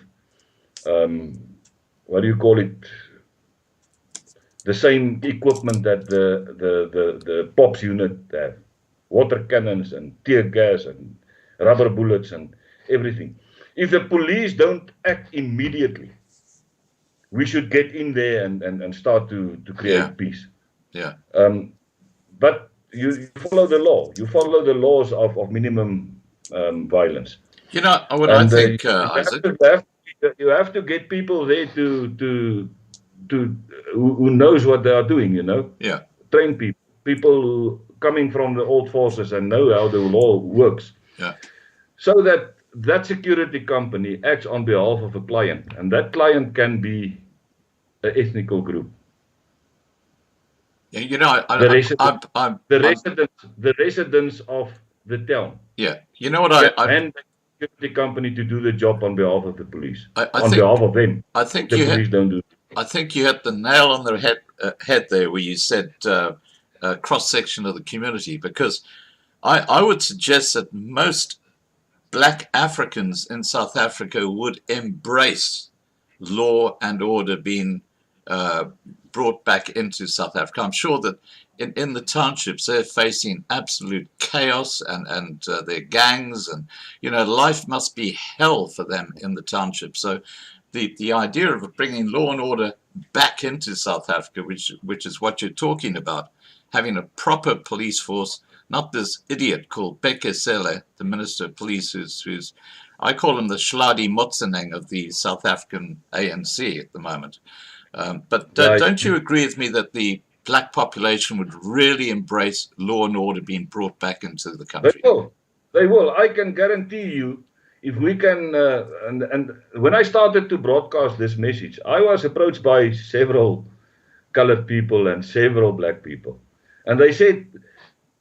the same equipment that the POPs unit have, water cannons and tear gas and rubber bullets and everything. If the police don't act immediately, we should get in there and start to create peace. Yeah. But you follow the law. You follow the laws of minimum violence. You know what I And think, you Isaac? you have to get people there to who knows what they are doing. Yeah, Train people who coming from the old forces and know how the law works, yeah. so that that security company acts on behalf of a client, and that client can be an ethnical group. Yeah, you know, The residents, I'm the residents of the town yeah. You know what can hand the security company to do the job on behalf of the police, I on think behalf of them. I think The you had police don't do. I think you hit the nail on the head there, where you said cross section of the community, because I would suggest that most black Africans in South Africa would embrace law and order being uh, brought back into South Africa. I'm sure that in the townships they're facing absolute chaos and their gangs, and life must be hell for them in the townships. So the idea of bringing law and order back into South Africa, which is what you're talking about, having a proper police force, not this idiot called Bekesele, the Minister of Police, who's I call him the Shladi Motseneng of the South African ANC at the moment. But Yeah, don't you agree with me that the black population would really embrace law and order being brought back into the they country? will. They will. I can guarantee you, if we can. And when I started to broadcast this message, I was approached by several colored people and several black people, and they said,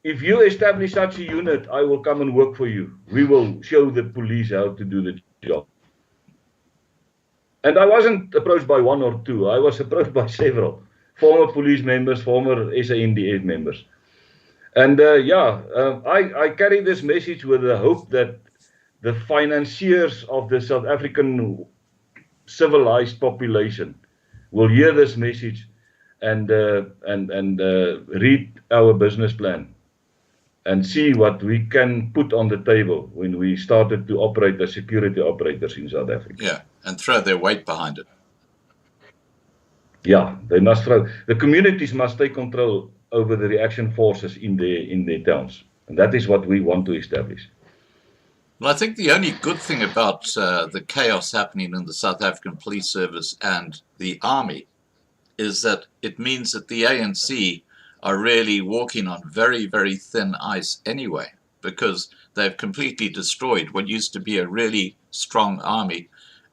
if you establish such a unit, I will come and work for you. We will show the police how to do the job. And I wasn't approached by one or two. I was approached by several former police members, former SANDF members. And I carry this message with the hope that the financiers of the South African civilized population will hear this message and read our business plan and see what we can put on the table when we started to operate as security operators in South Africa. Yeah, and throw their weight behind it. Yeah, they must throw. The communities must take control over the reaction forces in their towns, and that is what we want to establish. Well, I think the only good thing about the chaos happening in the South African Police Service and the Army is that it means that the ANC are really walking on very, very thin ice anyway, because they've completely destroyed what used to be a really strong army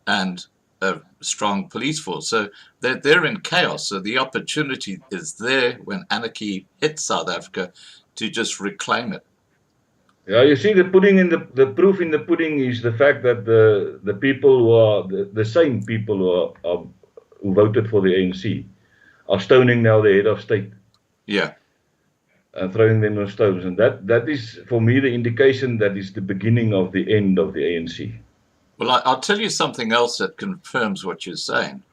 and a strong police force. So they're in chaos. So the opportunity is there when anarchy hits South Africa to just reclaim it. Yeah, you see, the proof in the pudding is the fact that the people who are the same people who voted for the ANC are stoning now the head of state. Yeah. And throwing them on stones, and that is for me the indication that is the beginning of the end of the ANC. Well, I'll tell you something else that confirms what you're saying.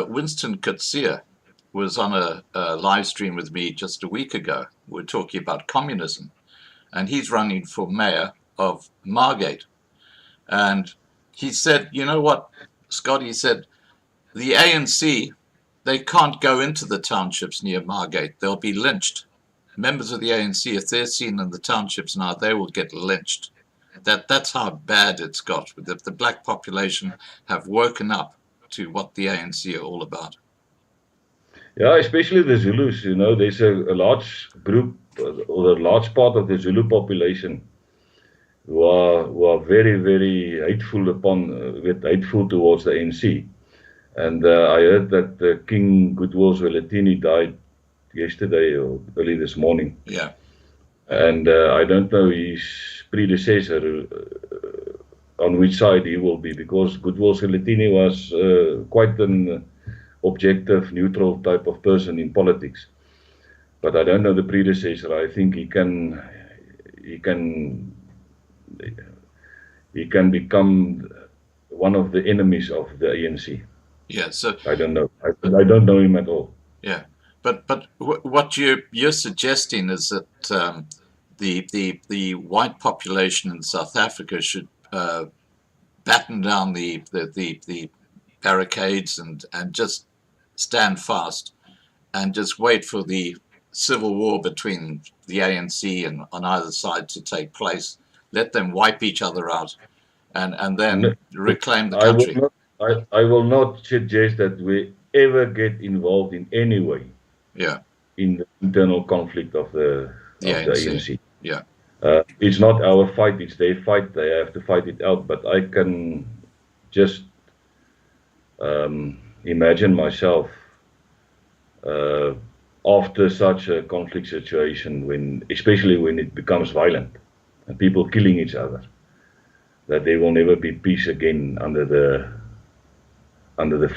Winston Coetzee was on a live stream with me just a week ago. We're talking about communism, and he's running for mayor of Margate. And he said, you know what, Scott, he said, the ANC, they can't go into the townships near Margate. They'll be lynched. Members of the ANC, if they're seen in the townships now, they will get lynched. That's how bad it's got. The black population have woken up to what the ANC are all about. Yeah, especially the Zulus. There's a large group or a large part of the Zulu population who are very, very hateful towards the ANC. And I heard that King Goodwill Zwelithini died yesterday or early this morning. Yeah. And I don't know his predecessor on which side he will be, because Goodwill Zwelithini was quite an objective, neutral type of person in politics. But I don't know the predecessor. I think he can become one of the enemies of the ANC. Yeah. So I don't know. I don't know him at all. Yeah. But what you're suggesting is that the white population in South Africa should batten down the barricades and just stand fast and just wait for the civil war between the ANC and on either side to take place, let them wipe each other out, and then No, reclaim the I will country. not. I will not suggest that we ever get involved in any way Yeah, in the internal conflict of the the ANC. ANC. Yeah, It's not our fight; it's their fight. They have to fight it out. But I can just imagine myself uh, after such a conflict situation, especially when it becomes violent and people killing each other, that there will never be peace again under the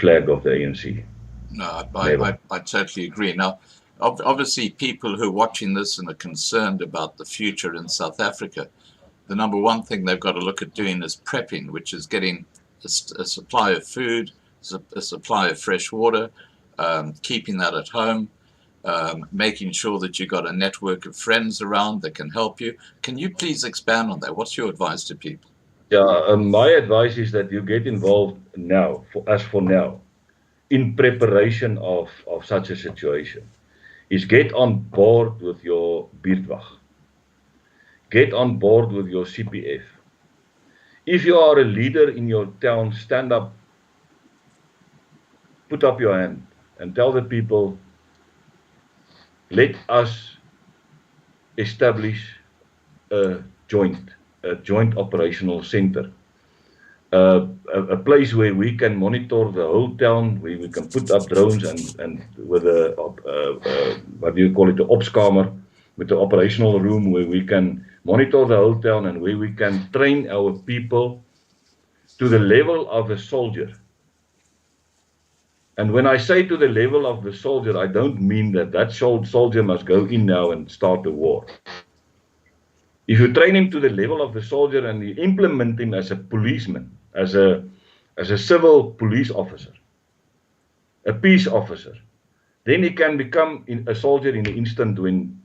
flag of the ANC. no, Never. I totally agree. Now, obviously, people who are watching this and are concerned about the future in South Africa, the number one thing they've got to look at doing is prepping, which is getting a supply of food, a supply of fresh water, keeping that at home, making sure that you've got a network of friends around that can help you. Can you please expand on that? What's your advice to people? Yeah, my advice is that you get involved now, for now, in preparation of such a situation. Is get on board with your buurtwag. Get on board with your CPF. If you are a leader in your town, stand up, put up your hand, and tell the people, let us establish a joint operational center. A place where we can monitor the whole town, where we can put up drones and with what do you call it, the opskamer, with the operational room where we can monitor the whole town and where we can train our people to the level of a soldier. And when I say to the level of the soldier, I don't mean that soldier must go in now and start a war. If you train him to the level of the soldier and you implement him as a policeman, as a civil police officer, a peace officer, then he can become a soldier in an instant when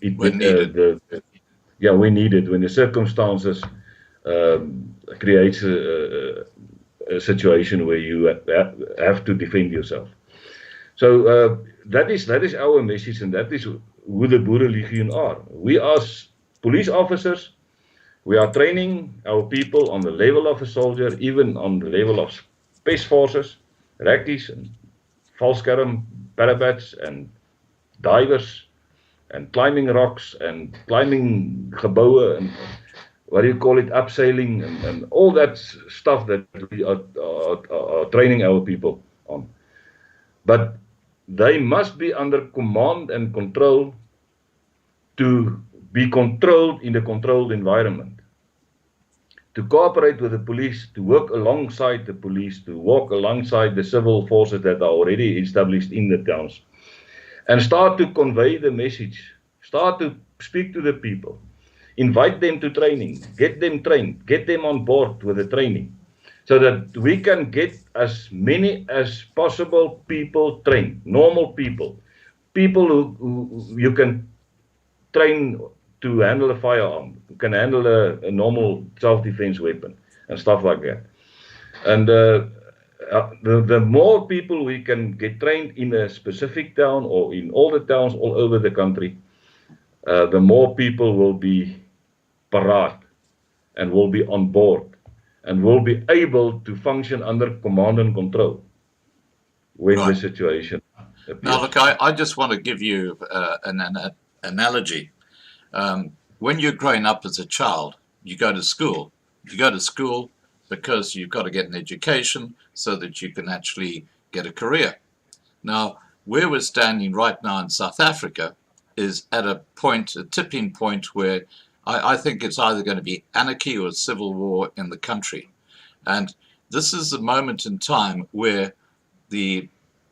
needed. When needed, when the circumstances creates a situation where you have to defend yourself. So that is our message, and that is who the Boerelegioen are. We as police officers, we are training our people on the level of a soldier, even on the level of space forces, reckies and valskerm, parapets and divers and climbing rocks and climbing geboue and what do you call it, abseiling and all that stuff that we are training our people on. But they must be under command and control to be controlled in a controlled environment. To cooperate with the police, to work alongside the police, to walk alongside the civil forces that are already established in the towns, and start to convey the message, start to speak to the people, invite them to training, get them trained, get them on board with the training, so that we can get as many as possible people trained, normal people who you can train to handle a firearm, who can handle a normal self-defense weapon and stuff like that. And the more people we can get trained in a specific town or in all the towns all over the country, the more people will be parade and will be on board and will be able to function under command and control when the situation appears. Now, look, I just want to give you an analogy. When you're growing up as a child, you go to school. You go to school because you've got to get an education so that you can actually get a career. Now, where we're standing right now in South Africa is at a tipping point where I think it's either going to be anarchy or civil war in the country. And this is a moment in time where the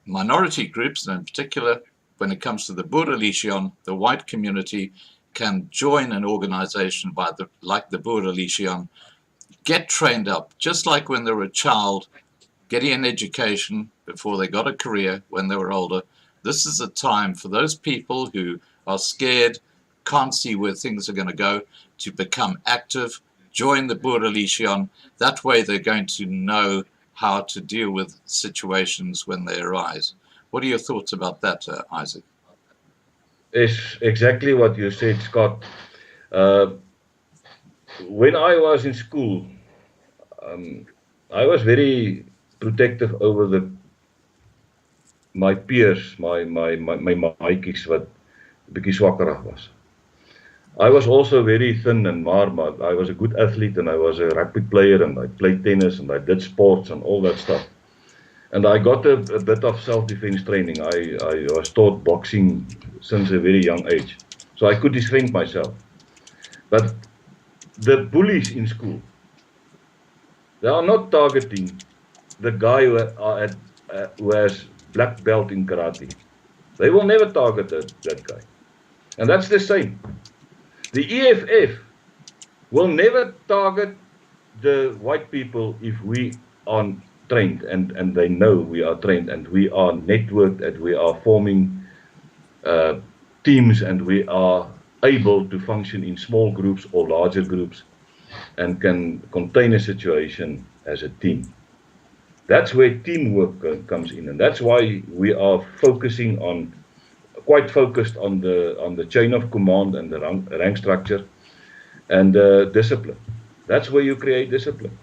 minority groups, and in particular, when it comes to the Boerelegioen, the white community, can join an organization like the Boerelegioen, get trained up, just like when they were a child, getting an education before they got a career when they were older. This is a time for those people who are scared, can't see where things are going to go, to become active, join the Boerelegioen. That way they're going to know how to deal with situations when they arise. What are your thoughts about that, Isaac? It's exactly what you said, Scott. when I was in school, I was very protective over my peers, my maatjies wat 'n bietjie swakkerig was. I was also very thin and maar I was a good athlete and I was a rugby player and I played tennis and I did sports and all that stuff. And I got a bit of self-defense training. I was taught boxing since a very young age, so I could defend myself. But the bullies in school, they are not targeting the guy who has black belt in karate. They will never target that guy. And that's the same. The EFF will never target the white people if we are trained and they know we are trained and we are networked and we are forming teams and we are able to function in small groups or larger groups and can contain a situation as a team. That's where teamwork comes in, and that's why we are quite focused on the chain of command and the rank structure and discipline. That's where you create discipline.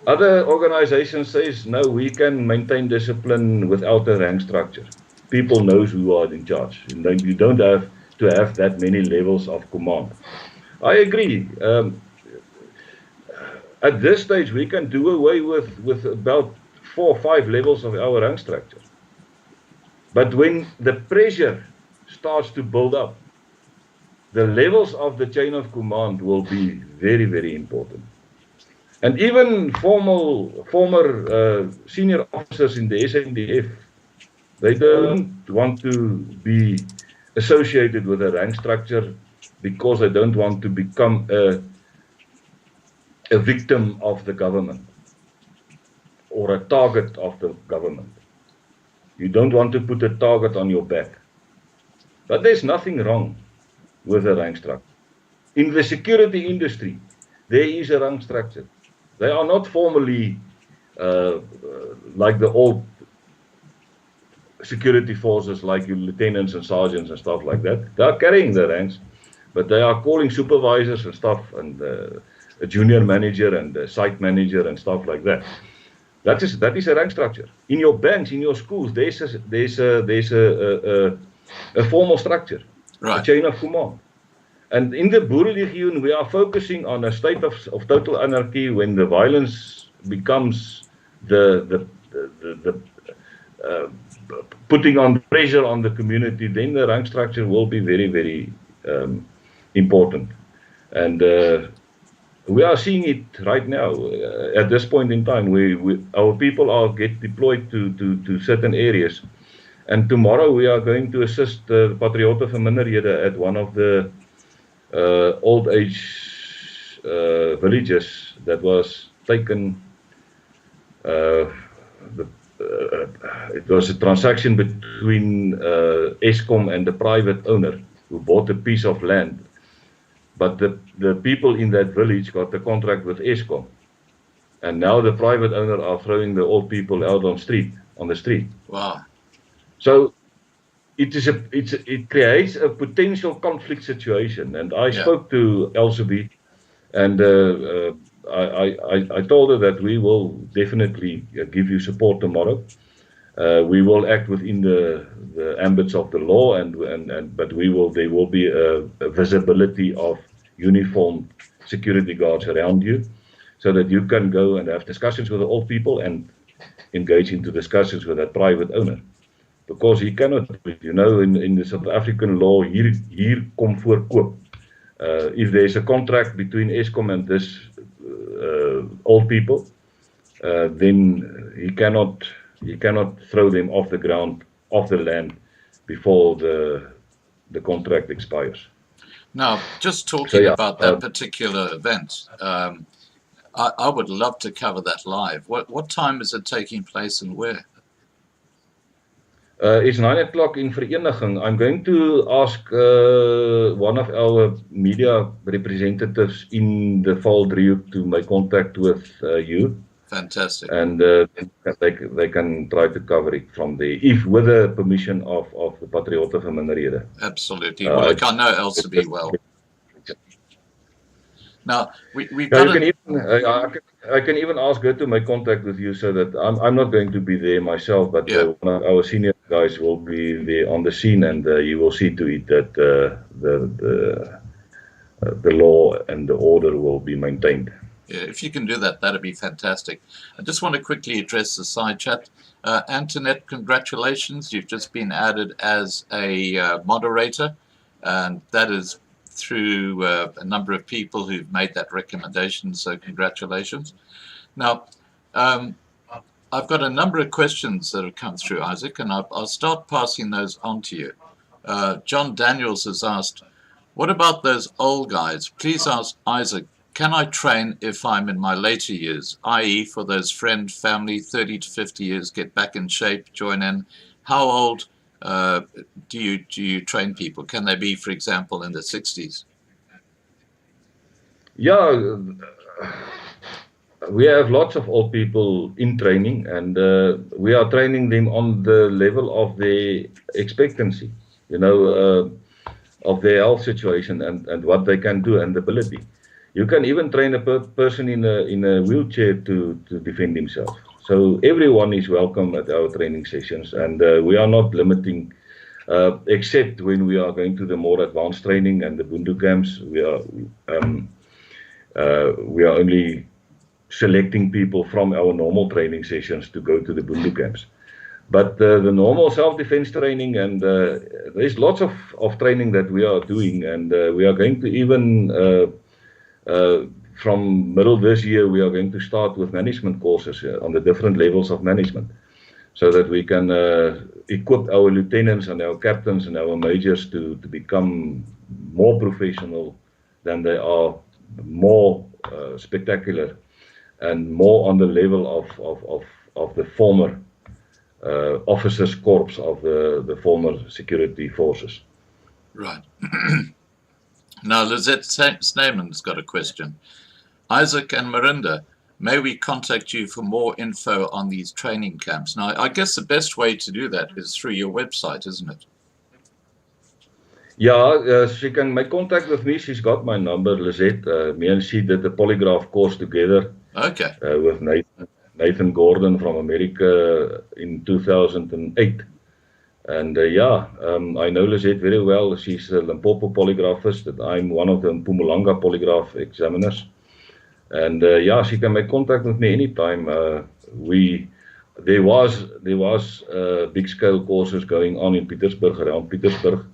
Other organizations says, no, we can maintain discipline without a rank structure. People knows who are in charge. You don't have to have that many levels of command. I agree. At this stage, we can do away with about 4 or 5 levels of our rank structure. But when the pressure starts to build up, the levels of the chain of command will be very, very important. And even former senior officers in the SANDF, they don't want to be associated with a rank structure because they don't want to become a victim of the government or a target of the government. You don't want to put a target on your back. But there's nothing wrong with a rank structure. In the security industry, there is a rank structure. They are not formally like the old security forces, like your lieutenants and sergeants and stuff like that. They are carrying the ranks, but they are calling supervisors and stuff, and a junior manager and a site manager and stuff like that. That is a rank structure. In your banks, in your schools, there's a formal structure, right. A chain of command. And in the Boerelegioen, we are focusing on a state of total anarchy when the violence becomes the putting on pressure on the community. Then the rank structure will be very, very important. And we are seeing it right now. At this point in time, our people are get deployed to certain areas. And tomorrow we are going to assist the Patriote van Minderhede at one of the old age villages that was taken. It was a transaction between Eskom and the private owner who bought a piece of land. But the people in that village got the contract with Eskom. And now the private owner are throwing the old people out on the street. Wow. So it creates a potential conflict situation. And I spoke to Elseby, and I told her that we will definitely give you support tomorrow. We will act within the ambits of the law, but there will be a visibility of uniformed security guards around you, so that you can go and have discussions with the old people and engage into discussions with that private owner. Because he cannot do it. You know, in the South African law, hier kom voorkoop. If there is a contract between Eskom and this old people, then he cannot throw them off the ground, off the land, before the contract expires. Now, just talking about that particular event, I would love to cover that live. What time is it taking place and where? It's 9 o'clock in Vereniging. I'm going to ask one of our media representatives in the Valdriehoek to make contact with you. Fantastic. And they can try to cover it from there, if with the permission of the Patriote van Minderhede. Absolutely. Well, I know Elseby well. Now, we've Yeah, got you can a, even I can even ask her to make contact with you so that I'm not going to be there myself, but yeah. one of our senior guys will be there on the scene, and you will see to it that the law and the order will be maintained. Yeah, if you can do that, that'd be fantastic. I just want to quickly address the side chat. Antoinette, congratulations. You've just been added as a moderator, and that is through a number of people who've made that recommendation, so congratulations. Now, I've got a number of questions that have come through, Isaac, and I'll start passing those on to you. John Daniels has asked, what about those old guys? Please ask Isaac, can I train if I'm in my later years, i.e. for those friend, family, 30 to 50 years, get back in shape, join in? How old do you train people? Can they be, for example, in the 60s? Yeah, we have lots of old people in training, and we are training them on the level of their expectancy, of their health situation and what they can do and ability. You can even train a person in a wheelchair to defend himself. So everyone is welcome at our training sessions, and we are not limiting, except when we are going to the more advanced training and the bundu camps. We are only selecting people from our normal training sessions to go to the bundu camps. But the normal self-defense training, and there's lots of training that we are doing, and we are going to even, from middle this year, we are going to start with management courses on the different levels of management, so that we can equip our lieutenants and our captains and our majors to become more professional than they are, more spectacular, and more on the level of the former officers' corps of the former security forces. Right. Now, Lizette Sneyman's got a question. Isaac and Marinda, may we contact you for more info on these training camps? Now, I guess the best way to do that is through your website, isn't it? Yeah, she can make contact with me. She's got my number, Lizette. Me and she did the polygraph course together. Okay. With Nathan Gordon from America in 2008. And I know Lizette very well. She's a Limpopo polygraphist, and I'm one of the Mpumalanga polygraph examiners. And she can make contact with me anytime. There was big scale courses going on in Pietersburg, around Pietersburg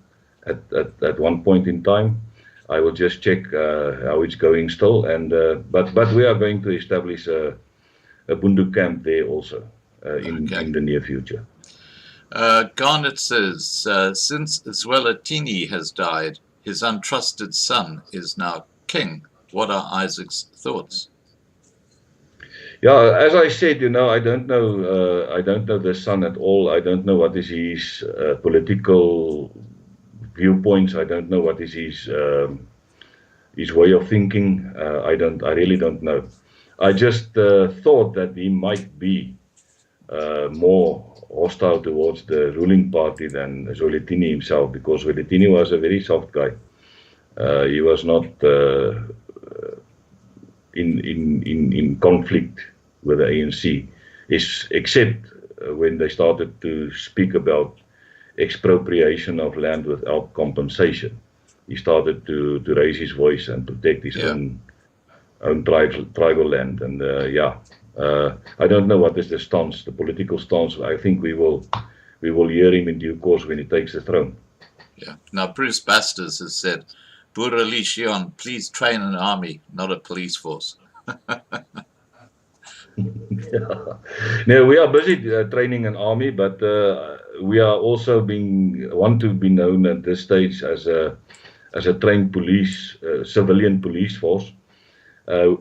at one point in time. I will just check how it's going still, and but we are going to establish a bundu camp there also in the near future. Garnet says, since Zwelithini has died, his untrusted son is now king. What are Isaac's thoughts? Yeah, as I said, I don't know the son at all. I don't know what is his political viewpoints. I don't know what is his way of thinking. I really don't know. I just thought that he might be more hostile towards the ruling party than Zwelithini himself, because Zwelithini was a very soft guy. He was not in conflict with the ANC, except when they started to speak about expropriation of land without compensation. He started to raise his voice and protect his own tribal land. And I don't know what is the stance, the political stance. I think we will hear him in due course when he takes the throne. Yeah. Now, Bruce Bastos has said, Boerelegioen, please train an army, not a police force. No, we are busy training an army, but we are also want to be known at this stage as a trained police, civilian police force,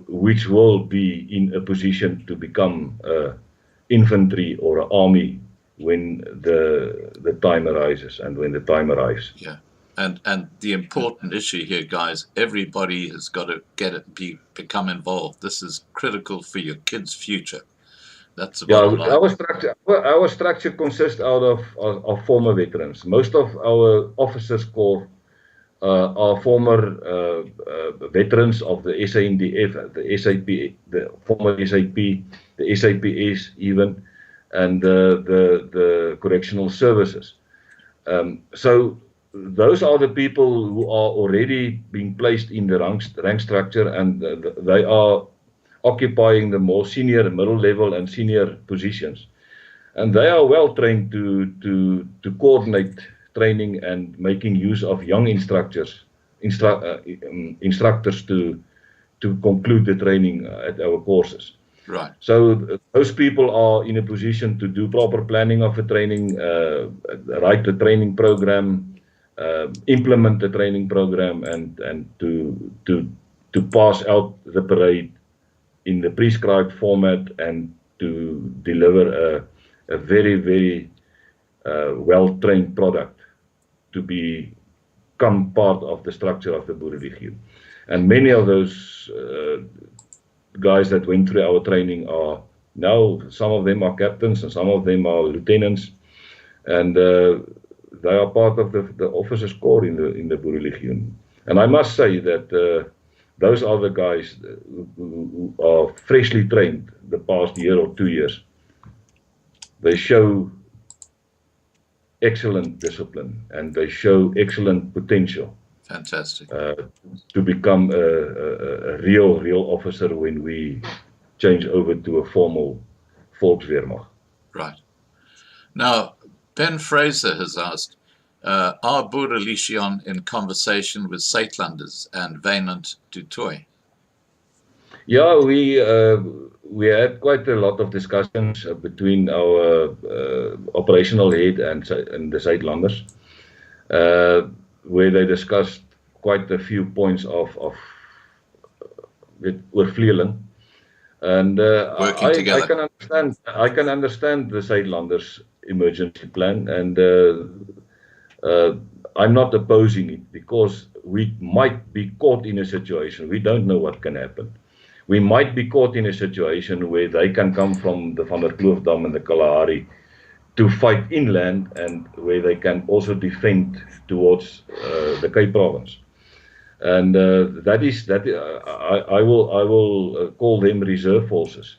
which will be in a position to become infantry or an army when the time arises and when the time arrives. Yeah. And the important issue here, guys, everybody has got to become involved. This is critical for your kids' future. That's the bottom line. Our structure consists out of former veterans. Most of our officers' corps are former veterans of the SANDF, the SAP, the former SAP, the SAPS even, and the correctional services. So those are the people who are already being placed in the rank structure, and they are occupying the more senior, middle level, and senior positions. And they are well trained to coordinate training and making use of young instructors to conclude the training at our courses. Right. So those people are in a position to do proper planning of the training, write the training program, implement the training program, and to pass out the parade in the prescribed format and to deliver a very, very well-trained product to become part of the structure of the Boerelegioen. And many of those guys that went through our training are now, some of them are captains and some of them are lieutenants, and they are part of the officers' corps in the Boerelegioen. And I must say that those are the guys who are freshly trained the past year or 2 years. They show excellent discipline and they show excellent potential. Fantastic. To become a real officer when we change over to a formal Volkswehrmacht. Right. Now, Ben Fraser has asked, are Boerelegioen in conversation with Zuidlanders and Wynand du Toit? Yeah, we had quite a lot of discussions between our operational head and the Zuidlanders, where they discussed quite a few points of oorvleeling. And I can understand the Zuidlanders' emergency plan, and I'm not opposing it, because we might be caught in a situation, we don't know what can happen. We might be caught in a situation where they can come from the Van der Kloofdam and the Kalahari to fight inland, and where they can also defend towards the Cape Province. And I will call them reserve forces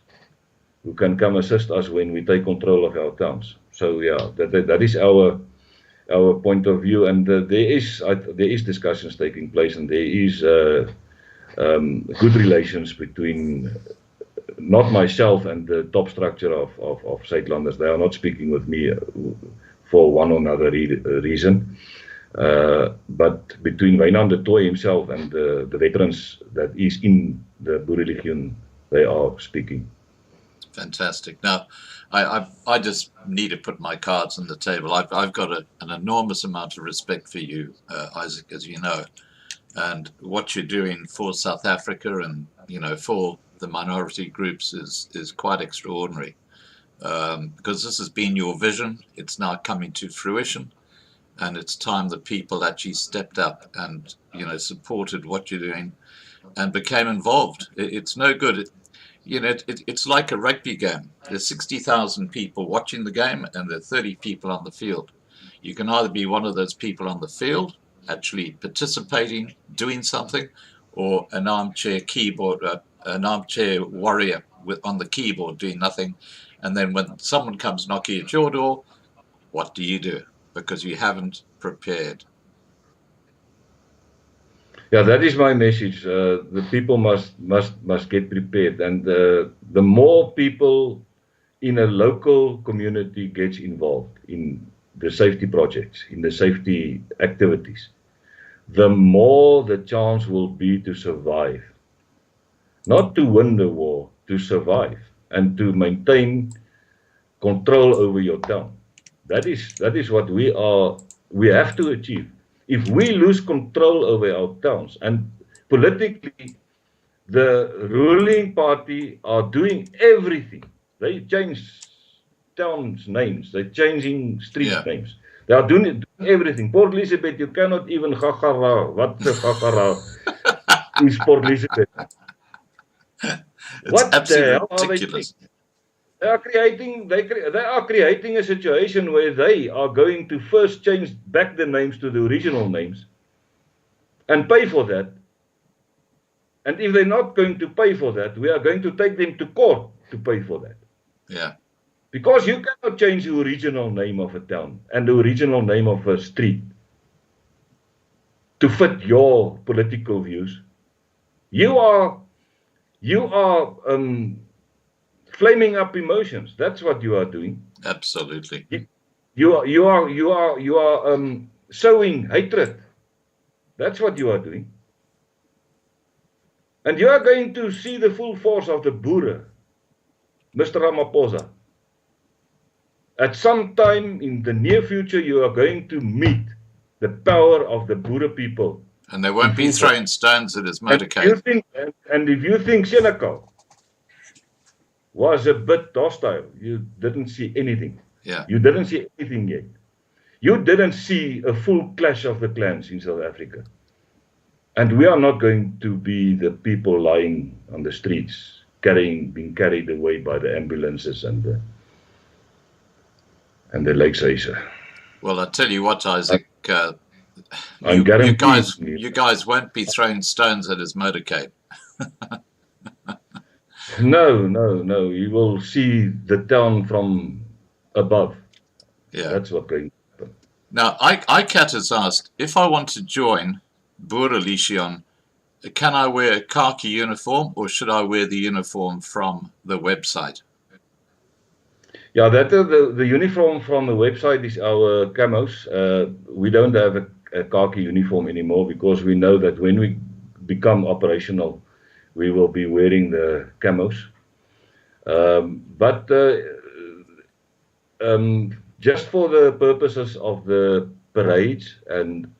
who can come assist us when we take control of our towns. So yeah, that is our point of view, and there is discussions taking place, and there is good relations between not myself and the top structure of Zuidlanders. They are not speaking with me for one or another reason, but between Wynand du Toit himself and the veterans that is in the Boerelegioen, they are speaking. Fantastic. Now, I just need to put my cards on the table. I've got an enormous amount of respect for you, Izak, as you know, and what you're doing for South Africa and, you know, for the minority groups is quite extraordinary, because this has been your vision. It's now coming to fruition, and it's time that people actually stepped up and, you know, supported what you're doing and became involved. It's no good. It's like a rugby game. There's 60,000 people watching the game and there are 30 people on the field. You can either be one of those people on the field, actually participating, doing something, or an armchair warrior on the keyboard doing nothing. And then when someone comes knocking at your door, what do? Because you haven't prepared. Yeah, that is my message. The people must get prepared, and the more people in a local community gets involved in the safety projects, in the safety activities, the more the chance will be to survive. Not to win the war, to survive and to maintain control over your town. That is what we have to achieve. If we lose control over our towns, and politically, the ruling party are doing everything. They change towns' names, they're changing street names. They are doing everything. Port Elizabeth, you cannot even Gagara. What the Gagara is Port Elizabeth? What the hell are ridiculous. They are creating a situation where they are going to first change back the names to the original names, and pay for that. And if they're not going to pay for that, we are going to take them to court to pay for that. Yeah. Because you cannot change the original name of a town and the original name of a street to fit your political views. You are flaming up emotions. That's what you are doing. Absolutely. You are sowing hatred. That's what you are doing. And you are going to see the full force of the Boere, Mr. Ramaphosa. At some time in the near future, you are going to meet the power of the Boere people. And they won't be throwing stones at his motorcade. And if you think Senekal was a bit hostile, you didn't see anything. Yeah. You didn't see anything yet. You didn't see a full clash of the clans in South Africa. And we are not going to be the people lying on the streets, being carried away by the ambulances and the Lakeshuise. Well, I tell you what, Isaac, you guys won't be throwing stones at his motorcade. No. You will see the town from above. Yeah. That's what going to happen. Now, ICAT has asked, if I want to join Boerelegioen, can I wear a khaki uniform or should I wear the uniform from the website? Yeah, the uniform from the website is our camos. We don't have a khaki uniform anymore because we know that when we become operational, we will be wearing the camos. But just for the purposes of the parades and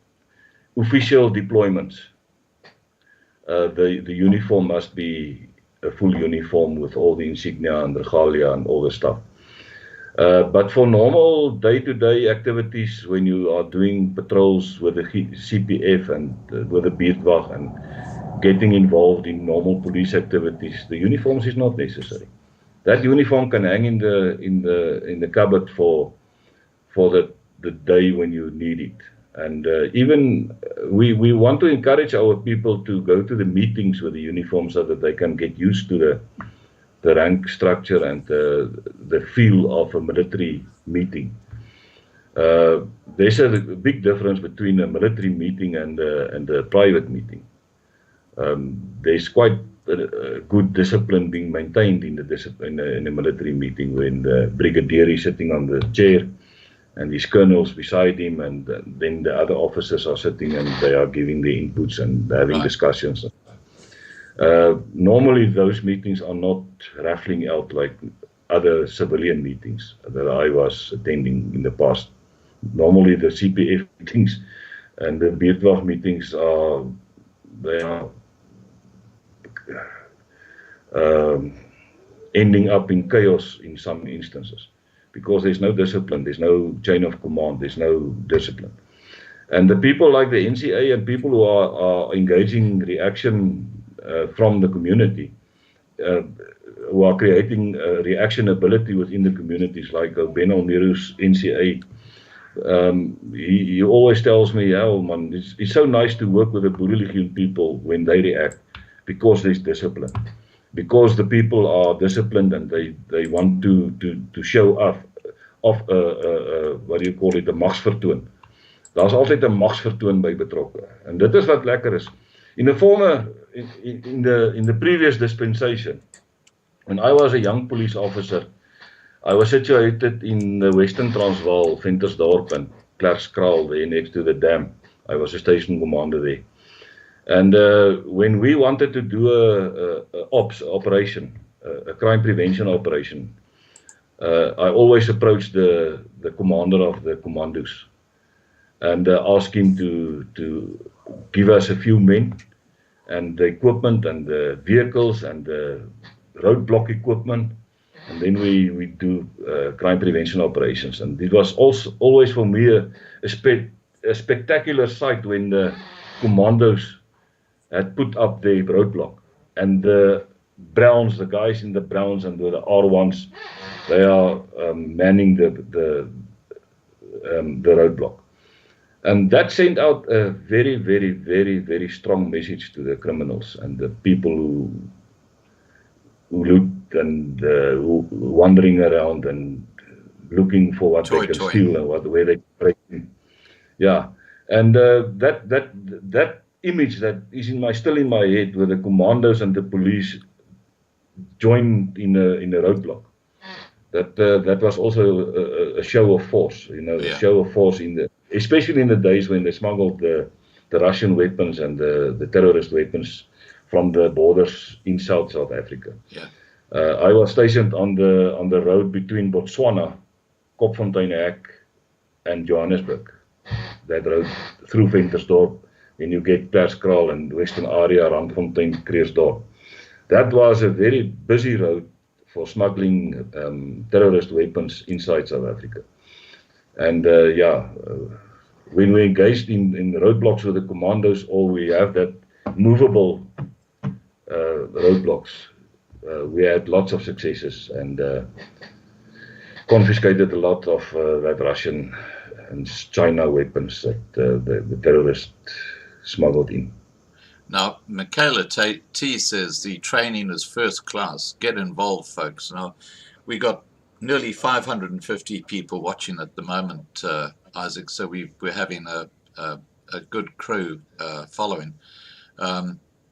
official deployments, the uniform must be a full uniform with all the insignia and regalia and all the stuff. But for normal day-to-day activities, when you are doing patrols with the CPF and with the Buurtwag and getting involved in normal police activities, the uniforms is not necessary. That uniform can hang in the cupboard for the day when you need it. And even we want to encourage our people to go to the meetings with the uniform so that they can get used to the rank structure and the feel of a military meeting. There's a big difference between a military meeting and a private meeting. There's quite a good discipline being maintained in a military meeting when the brigadier is sitting on the chair and his colonels beside him, and then the other officers are sitting and they are giving their inputs and having discussions. Normally those meetings are not raffling out like other civilian meetings that I was attending in the past. Normally the CPF meetings and the Buurtwag meetings are ending up in chaos in some instances because there's no discipline, there's no chain of command, there's no discipline. And the people like the NCA and people who are engaging reaction from the community, who are creating reactionability within the communities, like Ben Almiru's NCA, he always tells me, oh man, it's so nice to work with the Boerelegioen people when they react, because there's discipline. Because the people are disciplined and they want to show off what do you call it, 'n magsvertoon. Daar's altyd 'n magsvertoon by betrokke. En dit is wat lekker is. In the previous dispensation, when I was a young police officer, I was situated in the Western Transvaal, Ventersdorp and Klerkskraal, there next to the dam. I was a station commander there. And when we wanted to do a operation, a crime prevention operation, I always approached the commander of the commandos and asked him to give us a few men and the equipment and the vehicles and the roadblock equipment, and then we do crime prevention operations. And it was also always for me a spectacular sight when the commandos had put up their roadblock and the Browns, the guys in the Browns and the R1s, they are manning the roadblock. And that sent out a very, very, very, very strong message to the criminals and the people who loot and who wandering around and looking for what they can steal and where they break in. Yeah, and that image that is still in my head, where the commandos and the police joined in a roadblock. That was also a show of force, a show of force especially in the days when they smuggled the Russian weapons and the terrorist weapons from the borders in South Africa. Yeah. I was stationed on the road between Botswana, Kopfonteinhek, and Johannesburg. That road through Ventersdorp, when you get Perskraal and Western Area, Randfontein, Kreersdorp. That was a very busy road for smuggling terrorist weapons inside South Africa. And when we engaged in roadblocks with the commandos, or we have that movable roadblocks, we had lots of successes and confiscated a lot of that Russian and China weapons that the terrorists smuggled in. Now, Michaela T says the training is first class. Get involved, folks. Now, we got nearly 550 people watching at the moment, Isaac. So we're having a good crew following.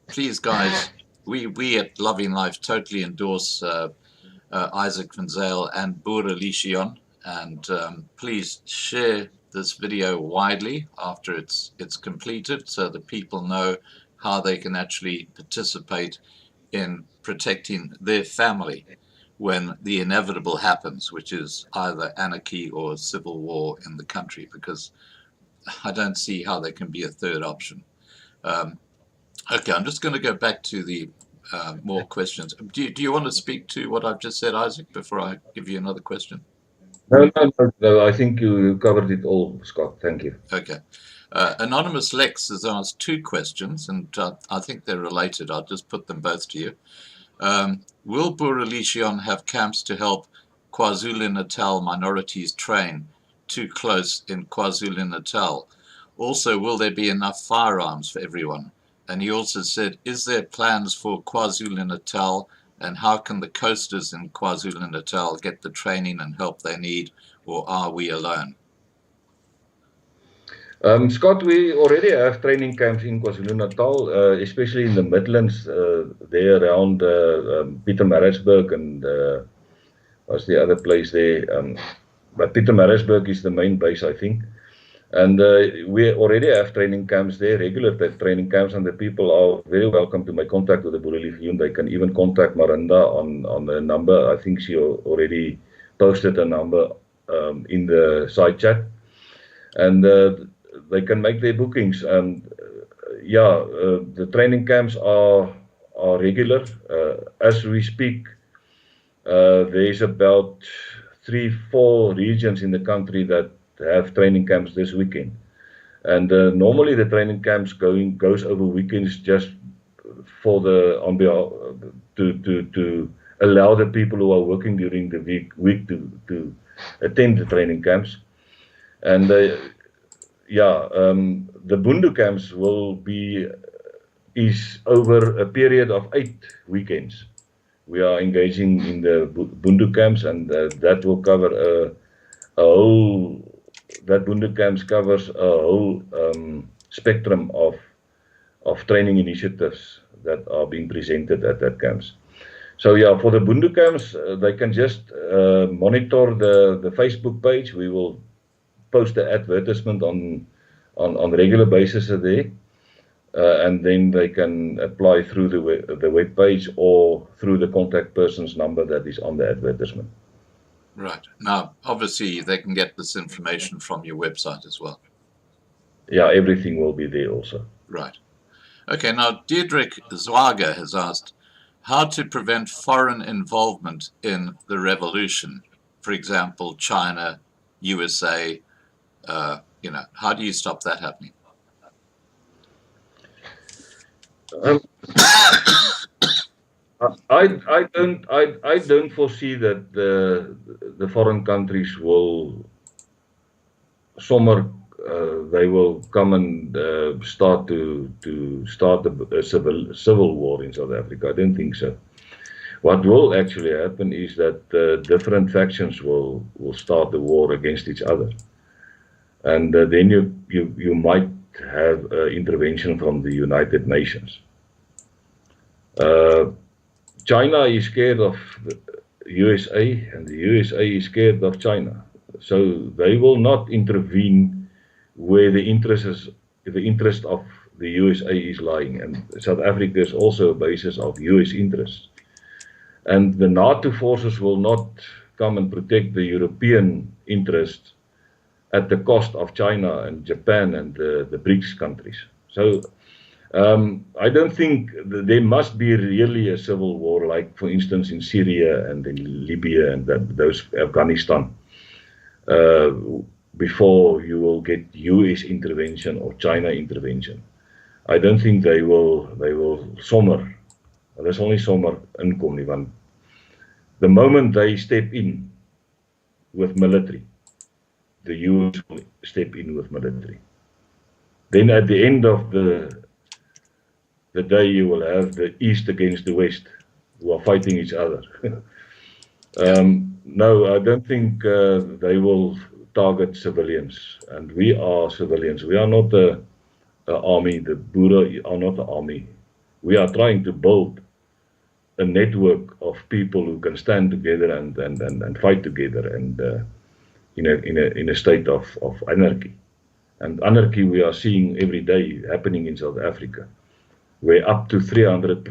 Please, guys, we at Loving Life totally endorse Izak van Zyl and Boerelegioen, and please share this video widely after it's completed, so that people know how they can actually participate in protecting their family when the inevitable happens, which is either anarchy or civil war in the country, because I don't see how there can be a third option. Okay, I'm just going to go back to the more questions. Do you want to speak to what I've just said, Isaac, before I give you another question? No, I think you covered it all, Scott. Thank you. Okay. Anonymous Lex has asked two questions, and I think they're related. I'll just put them both to you. Will Boerelegioen have camps to help Kwazulu-Natal minorities train too close in Kwazulu-Natal? Also, will there be enough firearms for everyone? And he also said, is there plans for Kwazulu-Natal, and how can the coasters in Kwazulu-Natal get the training and help they need, or are we alone? Scott, we already have training camps in KwaZulu-Natal, especially in the Midlands, there around Pietermaritzburg and what's the other place there? But Pietermaritzburg is the main base, I think. And we already have training camps there, regular training camps, and the people are very welcome to make contact with the Boerelegioen. They can even contact Marinda on the number. I think she already posted a number in the side chat. And they can make their bookings, and the training camps are regular. As we speak, there's about 3-4 regions in the country that have training camps this weekend, and normally the training camps goes over weekends just for to allow the people who are working during the week to attend the training camps. And the Bundu camps is over a period of 8 weekends. We are engaging in the Bundu camps, and that will cover that Bundu camps covers a whole spectrum of training initiatives that are being presented at that camps. So for the Bundu camps, they can just monitor the Facebook page. We will post the advertisement on regular basis there, and then they can apply through the web page or through the contact person's number that is on the advertisement. Right. Now, obviously, they can get this information from your website as well. Yeah, everything will be there also. Right. Okay, now, Diedrich Zwager has asked, how to prevent foreign involvement in the revolution? For example, China, USA, how do you stop that happening? I don't foresee that the foreign countries will sommer they will come and start a civil war in South Africa. I don't think so. What will actually happen is that different factions will start the war against each other, and then you might have intervention from the United Nations. China is scared of the USA, and the USA is scared of China. So they will not intervene where the interest of the USA is lying, and South Africa is also a basis of US interests. And the NATO forces will not come and protect the European interests at the cost of China and Japan and the BRICS countries. So I don't think there must be really a civil war, like for instance in Syria and in Libya and those Afghanistan, before you will get US intervention or China intervention. I don't think they will sommer. There's only sommer inkom nie, want the moment they step in with military, the US will step in with military. Then at the end of the day, you will have the East against the West, who are fighting each other. No, I don't think they will target civilians, and we are civilians. We are not the army. The Boere are not the army. We are trying to build a network of people who can stand together and fight together, and in a state of anarchy. And anarchy we are seeing every day happening in South Africa, where up to 300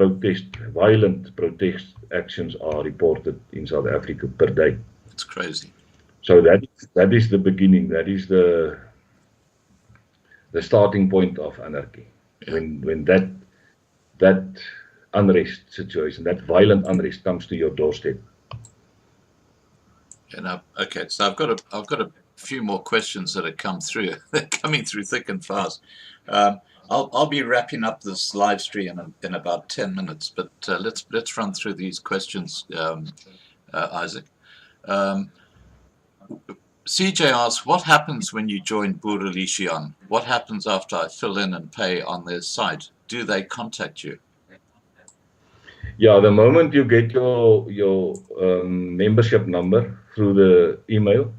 violent protest actions are reported in South Africa per day. It's crazy. So that is the beginning. That is the starting point of anarchy. Yeah. When that unrest situation, that violent unrest comes to your doorstep. Okay, so I've got a few more questions that have come through. They're coming through thick and fast. I'll be wrapping up this live stream in about 10 minutes, but let's run through these questions, Isaac. CJ asks, what happens when you join Boerelegioen? What happens after I fill in and pay on their site? Do they contact you? Yeah, the moment you get your membership number through the email,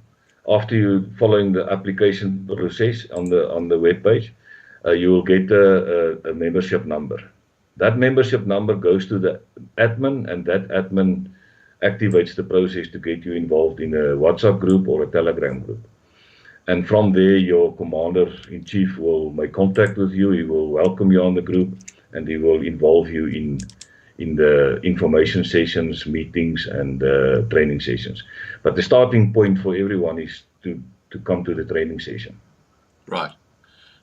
after you following the application process on the web page, you will get a membership number. That membership number goes to the admin, and that admin activates the process to get you involved in a WhatsApp group or a Telegram group. And from there, your commander-in-chief will make contact with you. He will welcome you on the group, and he will involve you in the information sessions, meetings, and training sessions. But the starting point for everyone is to come to the training session. Right.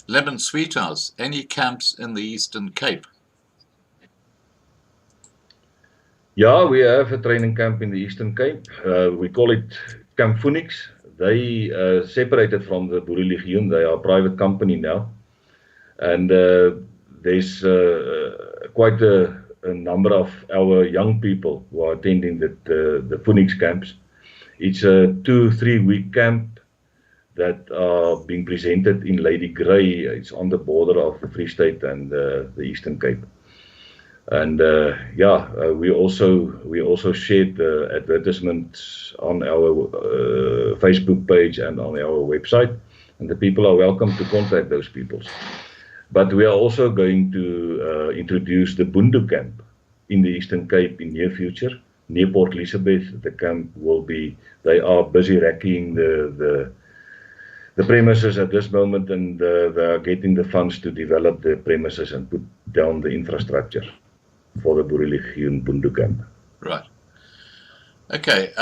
Lemon Sweethouse, any camps in the Eastern Cape? Yeah, we have a training camp in the Eastern Cape. We call it Camp Phoenix. They separated from the Boerelegioen. They are a private company now. And there's quite a number of our young people who are attending the Phoenix camps. It's a 2-3 week camp that are being presented in Lady Grey. It's on the border of the Free State and the Eastern Cape. And we also shared advertisements on our Facebook page and on our website, and the people are welcome to contact those people. But we are also going to introduce the Bundu camp in the Eastern Cape in near future, near Port Elizabeth. The camp will be, they are busy racking the premises at this moment, and they are getting the funds to develop the premises and put down the infrastructure for the Boerelegioen Bundu camp. Right. Okay.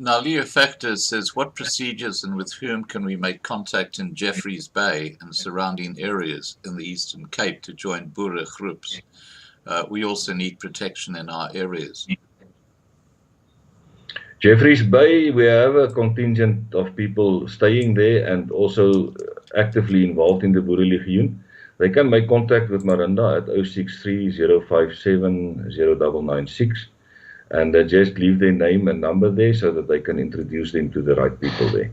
Now, Leo Factor says, what procedures and with whom can we make contact in Jeffreys Bay and surrounding areas in the Eastern Cape to join Boere groups? We also need protection in our areas. Jeffreys Bay, we have a contingent of people staying there and also actively involved in the Boerelegioen. They can make contact with Marinda at 063-057-0996 and just leave their name and number there so that they can introduce them to the right people there.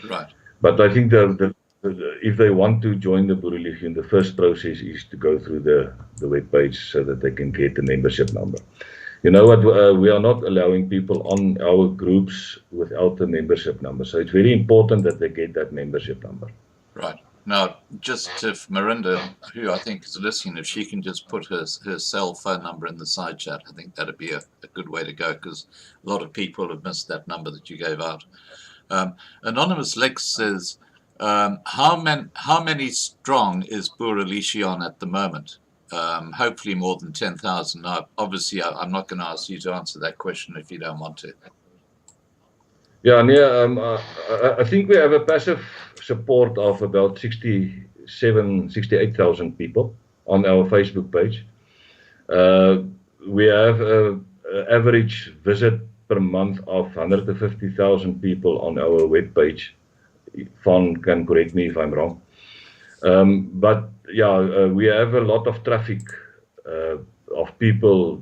Right. But I think if they want to join the Boerelegioen, the first process is to go through the web page so that they can get the membership number. You know what? We are not allowing people on our groups without the membership number. So it's very important that they get that membership number. Right. Now, just if Marinda, who I think is listening, if she can just put her cell phone number in the side chat, I think that'd be a good way to go, because a lot of people have missed that number that you gave out. Anonymous Lex says, how many strong is Boerelegioen at the moment? Hopefully more than 10,000. Now, obviously, I'm not going to ask you to answer that question if you don't want to. Yeah, I think we have a passive support of about 68,000 people on our Facebook page. We have an average visit per month of 150,000 people on our web page. Van can correct me if I'm wrong. But yeah, we have a lot of traffic of people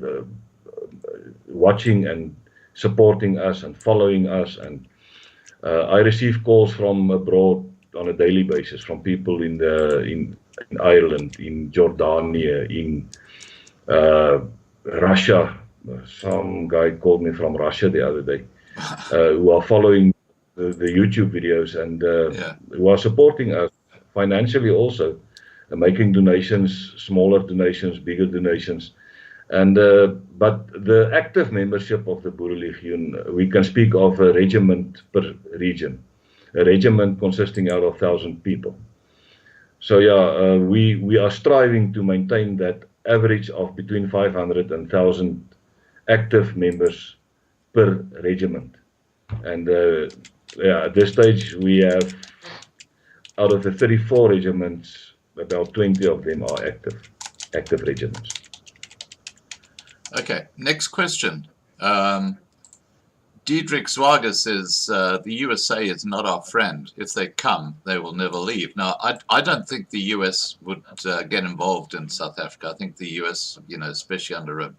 watching and supporting us and following us, and I receive calls from abroad on a daily basis from people in Ireland, in Jordania, in Russia. Some guy called me from Russia the other day, who are following the YouTube videos and who are supporting us financially also, making donations, smaller donations, bigger donations. And but the active membership of the Boerelegioen, we can speak of a regiment per region, a regiment consisting out of 1,000 people. So yeah, we are striving to maintain that average of between 500 and 1,000 active members per regiment. And yeah, at this stage we have, out of the 34 regiments, about 20 of them are active regiments. Okay, next question. Diedrich Zwager says, the USA is not our friend. If they come, they will never leave. Now, I don't think the US would get involved in South Africa. I think the US, especially under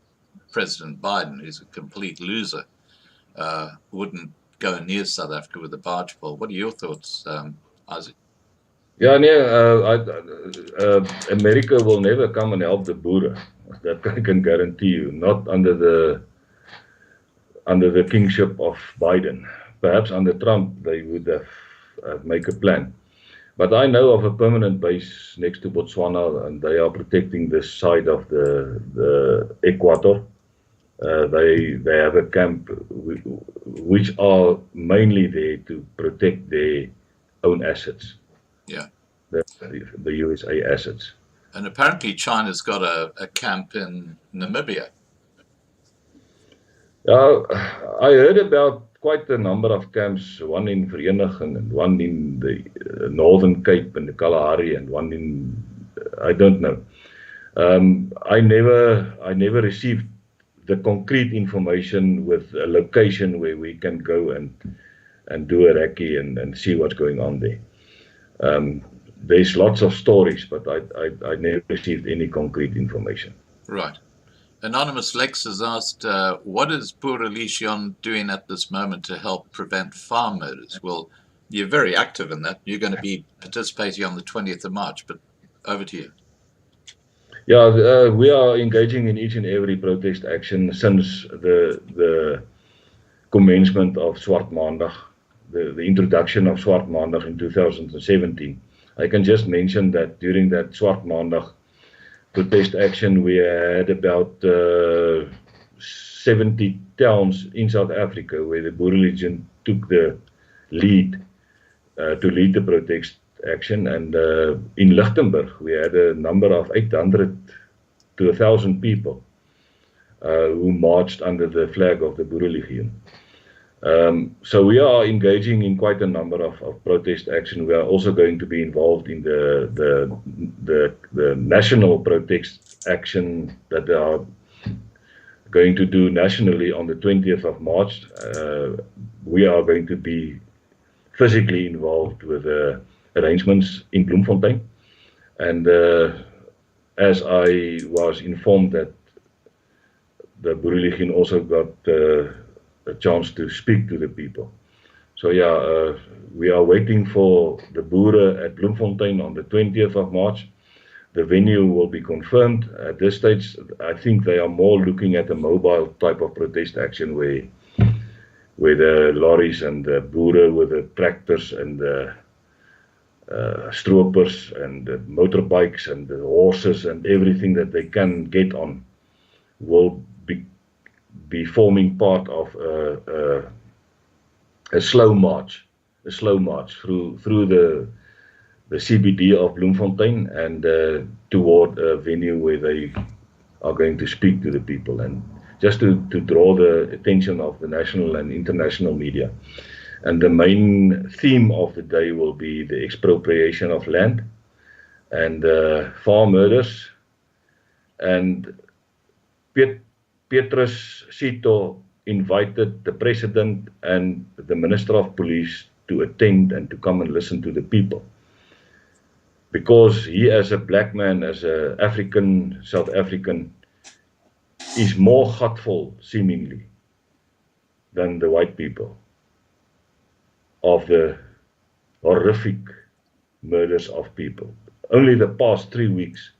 President Biden, who's a complete loser, wouldn't go near South Africa with a barge pole. What are your thoughts, Isaac? Yeah, America will never come and help the Boere. That I can guarantee you. Not under the kingship of Biden. Perhaps under Trump they would have make a plan. But I know of a permanent base next to Botswana, and they are protecting this side of the equator. They have a camp which are mainly there to protect their own assets. Yeah, the USA assets. And apparently China's got a camp in Namibia. I heard about quite a number of camps, one in Vereeniging and one in the Northern Cape and the Kalahari, and one in, I don't know. I never received the concrete information with a location where we can go and do a recce and see what's going on there. There's lots of stories, but I never received any concrete information. Right. Anonymous Lex has asked, what is Boerelegioen doing at this moment to help prevent farm murders? Well, you're very active in that. You're going to be participating on the 20th of March, but over to you. Yeah, we are engaging in each and every protest action since the commencement of Swart Maandag, the introduction of Swart Maandag in 2017. I can just mention that during that Swart Maandag protest action, we had about 70 towns in South Africa where the Boerelegioen took the lead to lead the protest action. And in Lichtenburg, we had a number of 800 to 1,000 people who marched under the flag of the Boerelegioen. So we are engaging in quite a number of protest action. We are also going to be involved in the national protest action that they are going to do nationally on the 20th of March. We are going to be physically involved with arrangements in Bloemfontein. And as I was informed that the Boerelegioen also got a chance to speak to the people. So yeah, we are waiting for the Boere at Bloemfontein on the 20th of March. The venue will be confirmed. At this stage, I think they are more looking at a mobile type of protest action where the lorries and the Boere with the tractors and the stroopers and the motorbikes and the horses and everything that they can get on will be forming part of a slow march through the CBD of Bloemfontein and toward a venue where they are going to speak to the people, and just to draw the attention of the national and international media. And the main theme of the day will be the expropriation of land and farm murders. And Petrus Sito invited the president and the minister of police to attend and to come and listen to the people, because he, as a black man, as a South African, is more gutful seemingly than the white people of the horrific murders of people. Only the past 3 weeks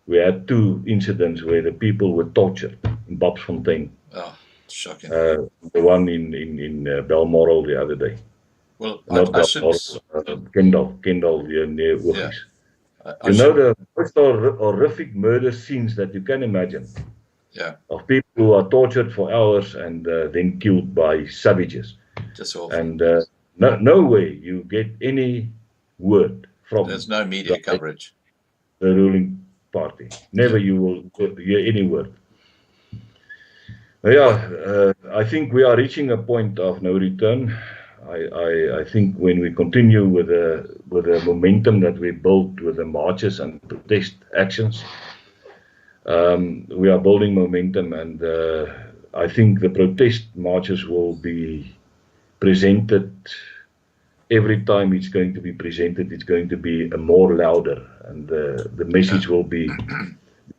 we had 2 incidents where the people were tortured in Babsfontein. Oh, shocking. The one in Balmoral the other day. Well, Not I should. Kendal near Ooghies. Yeah, You know the most horrific murder scenes that you can imagine. Yeah. Of people who are tortured for hours and then killed by savages. Just awful. And no way you get any word from. There's no media coverage. The ruling party. Never you will hear any word. Yeah, I think we are reaching a point of no return. I think when we continue with the momentum that we built with the marches and protest actions, we are building momentum, and I think the protest marches will be presented. Every time it's going to be presented, it's going to be a more louder, and the message will be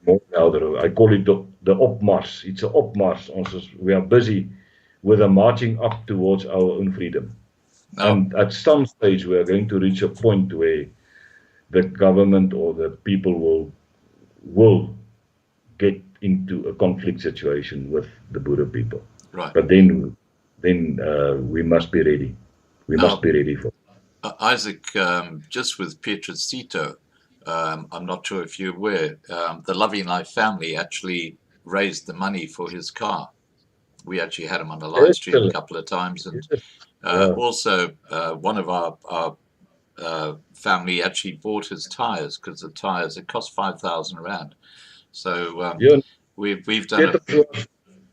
more louder. I call it the opmars. It's an opmars. We are busy with a marching up towards our own freedom. No. And at some stage, we are going to reach a point where the government or the people will get into a conflict situation with the Boere people. Right. But then we must be ready. We must be ready for it. Isaac, just with Petrus Sito, I'm not sure if you're aware, the Loving Life family actually raised the money for his car. We actually had him on the live stream a couple of times. And also, one of our family actually bought his tires, because the tires, it cost 5,000 rand. So we've done it.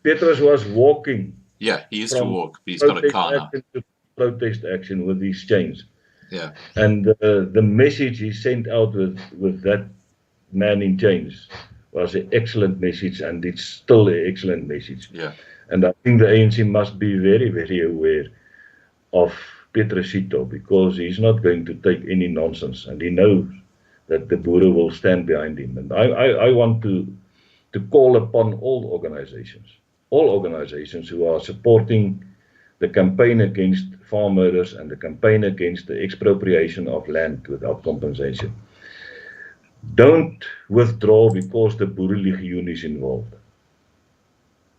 Petrus was walking. Yeah, he used to walk, but he's got a car now. Protest action with these chains. Yeah. And the message he sent out with that man in chains was an excellent message, and it's still an excellent message. Yeah. And I think the ANC must be very, very aware of Petrus Sito, because he's not going to take any nonsense, and he knows that the Boere will stand behind him. And I want to call upon all organizations who are supporting the campaign against farm murders and the campaign against the expropriation of land without compensation. Don't withdraw because the Boerelegioen is involved.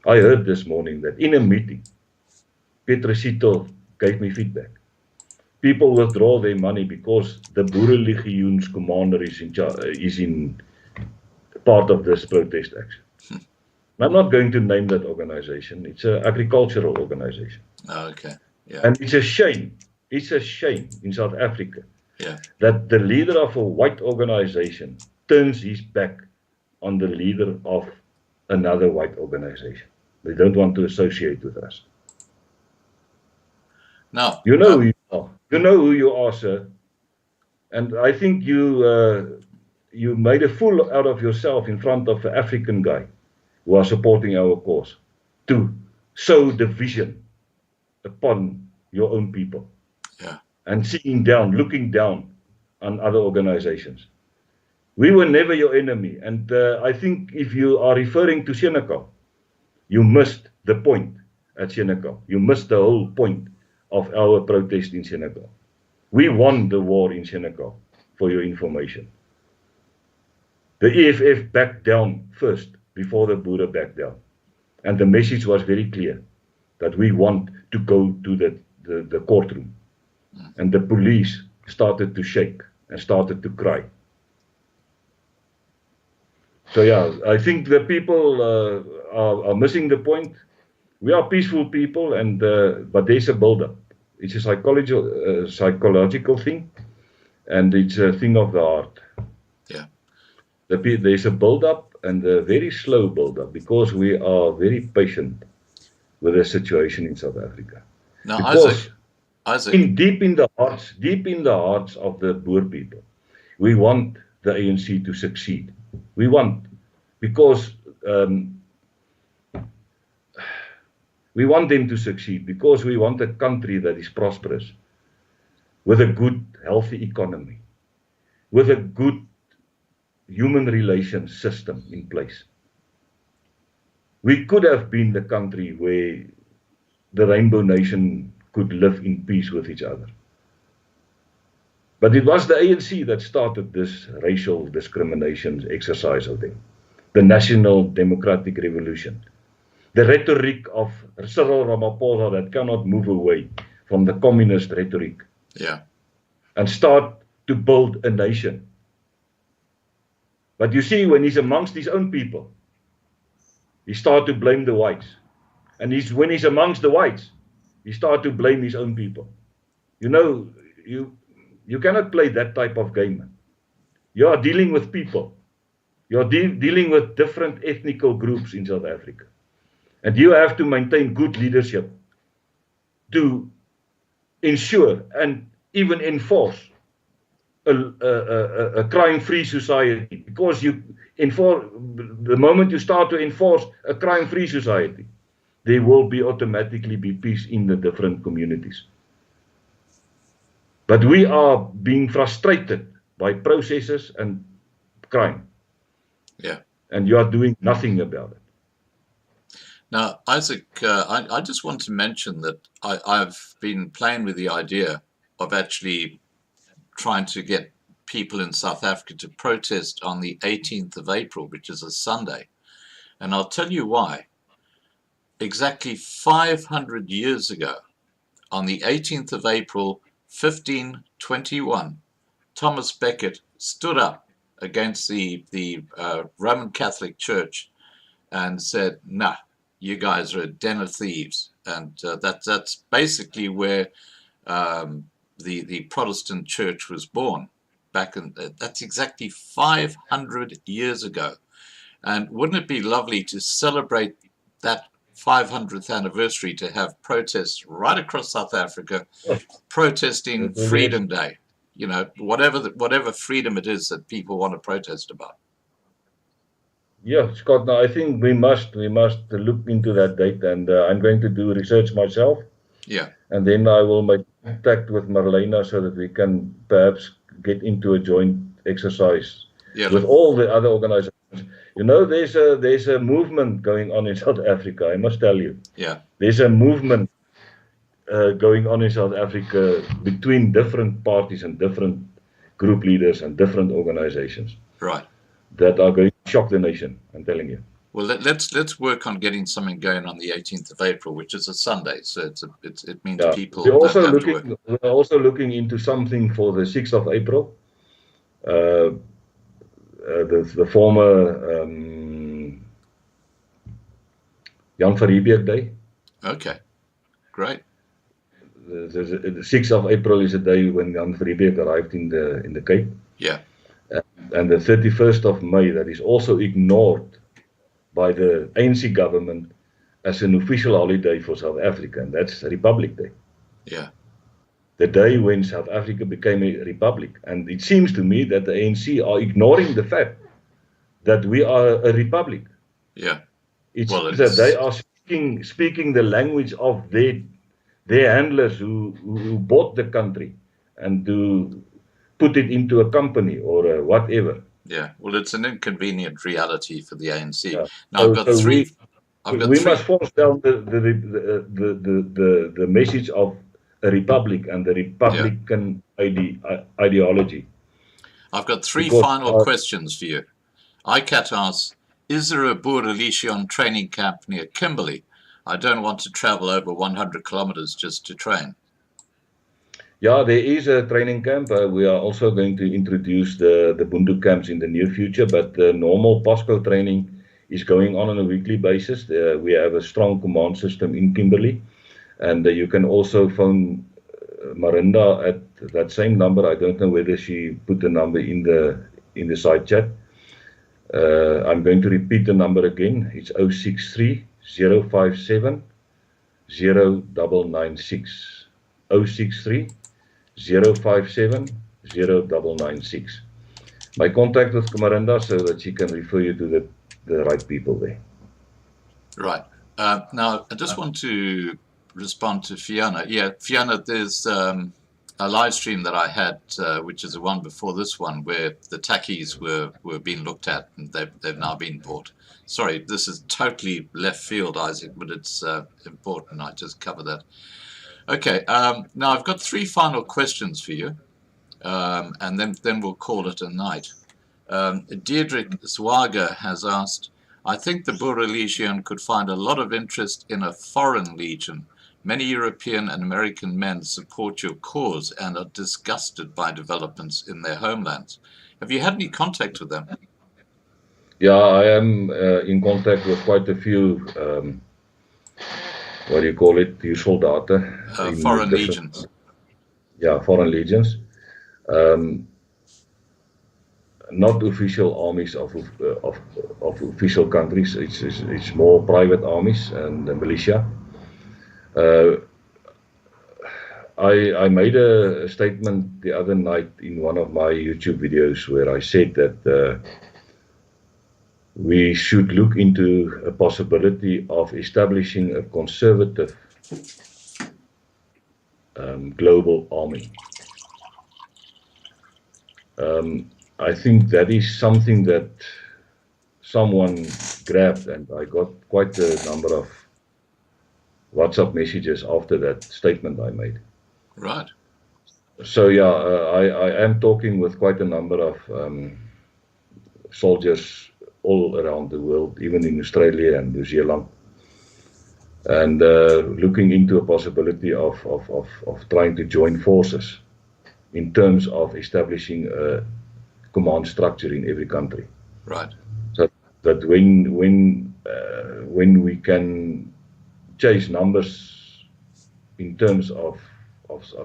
I heard this morning that in a meeting, Petrus Sito gave me feedback. People withdraw their money because the Boerelegioen's commander is in part of this protest action. I'm not going to name that organization. It's an agricultural organization. Oh, okay. Yeah. And it's a shame in South Africa that the leader of a white organization turns his back on the leader of another white organization. They don't want to associate with us. No. You know who you are. You know who you are, sir. And I think you made a fool out of yourself in front of an African guy who are supporting our cause to sow division upon your own people. Yeah. And looking down on other organizations. We were never your enemy. And I think if you are referring to Senekal, you missed the point at Senekal. You missed the whole point of our protest in Senegal. We won the war in Senegal, for your information. The EFF backed down first, before the Boere backed down. And the message was very clear, that we want to go to the courtroom. And the police started to shake and started to cry. So yeah, I think the people are missing the point. We are peaceful people, but there's a build-up. It's a psychological thing, and it's a thing of the heart. Yeah. There's a build-up, and a very slow build-up, because we are very patient with the situation in South Africa. Now, because Isaac. Deep in the hearts of the Boer people, we want the ANC to succeed. We want, because we want them to succeed, because we want a country that is prosperous, with a good, healthy economy, with a good human relations system in place. We could have been the country where the Rainbow Nation could live in peace with each other. But it was the ANC that started this racial discrimination exercise of them, the National Democratic Revolution. The rhetoric of Cyril Ramaphosa that cannot move away from the communist rhetoric. Yeah. And start to build a nation. But you see, when he's amongst his own people, he starts to blame the whites. And when he's amongst the whites, he starts to blame his own people. You know, you cannot play that type of game. You are dealing with people. You are dealing with different ethnical groups in South Africa. And you have to maintain good leadership to ensure and even enforce a crime-free society. Because the moment you start to enforce a crime-free society, there will automatically be peace in the different communities. But we are being frustrated by processes and crime. Yeah. And you are doing nothing about it. Now, Isaac, I just want to mention that I've been playing with the idea of actually trying to get people in South Africa to protest on the 18th of April, which is a Sunday. And I'll tell you why. Exactly 500 years ago, on the 18th of April, 1521, Thomas Becket stood up against the Roman Catholic Church and said, nah, you guys are a den of thieves. And that's basically where the Protestant church was born. That's exactly 500 years ago. And wouldn't it be lovely to celebrate that 500th anniversary, to have protests right across South Africa, protesting Freedom Day, you know, whatever freedom it is that people want to protest about. Yeah, Scott, now I think we must look into that date, and I'm going to do research myself. Yeah. And then I will make contact with Marlena so that we can perhaps get into a joint exercise with all the other organizations. You know, there's a movement going on in South Africa, I must tell you. Yeah. There's a movement going on in South Africa between different parties and different group leaders and different organizations. Right. That are going to shock the nation, I'm telling you. Well, let's work on getting something going on the 18th of April, which is a Sunday, so it means people we're also looking into something for the 6th of April. The former Jan van Riebeeck Day. Okay, great. The 6th of April is a day when Jan van Riebeeck arrived in the Cape. Yeah. And the 31st of May, that is also ignored by the ANC government as an official holiday for South Africa, and that's Republic Day. Yeah. The day when South Africa became a republic. And it seems to me that the ANC are ignoring the fact that we are a republic. Yeah. It's that they are speaking the language of their handlers who bought the country and to put it into a company or whatever. Yeah, well, it's an inconvenient reality for the ANC. Yeah. Now, I've got three. We must force down the message of a republic and the Republican ideology. I've got three Because final questions for you. ICAT asks, is there a Boerelegioen training camp near Kimberley? I don't want to travel over 100 kilometers just to train. Yeah, there is a training camp. We are also going to introduce the Bundu camps in the near future, but the normal POSCO training is going on a weekly basis. We have a strong command system in Kimberley, and you can also phone Marinda at that same number. I don't know whether she put the number in the side chat. I'm going to repeat the number again. It's 063 057 0996. 063 057 0996. My contact with Marinda so that she can refer you to the right people there. Right. Now, I just want to respond to Fiona. Yeah, Fiona, there's a live stream that I had, which is the one before this one, where the tackies were being looked at, and they've now been bought. Sorry, this is totally left field, Isaac, but it's important I just cover that. Okay, now I've got three final questions for you, and then we'll call it a night. Deirdre Swager has asked, I think the Boerelegioen could find a lot of interest in a foreign legion. Many European and American men support your cause and are disgusted by developments in their homelands. Have you had any contact with them? Yeah, I am in contact with quite a few, what do you call it, useful data. Foreign legions. Yeah, foreign legions. Not official armies of official countries. It's more private armies and the militia. I made a statement the other night in one of my YouTube videos where I said that we should look into a possibility of establishing a conservative global army. I think that is something that someone grabbed, and I got quite a number of WhatsApp messages after that statement I made. Right. So yeah, I am talking with quite a number of soldiers all around the world, even in Australia and New Zealand, and looking into a possibility of trying to join forces in terms of establishing a command structure in every country. Right. So that when we can chase numbers in terms of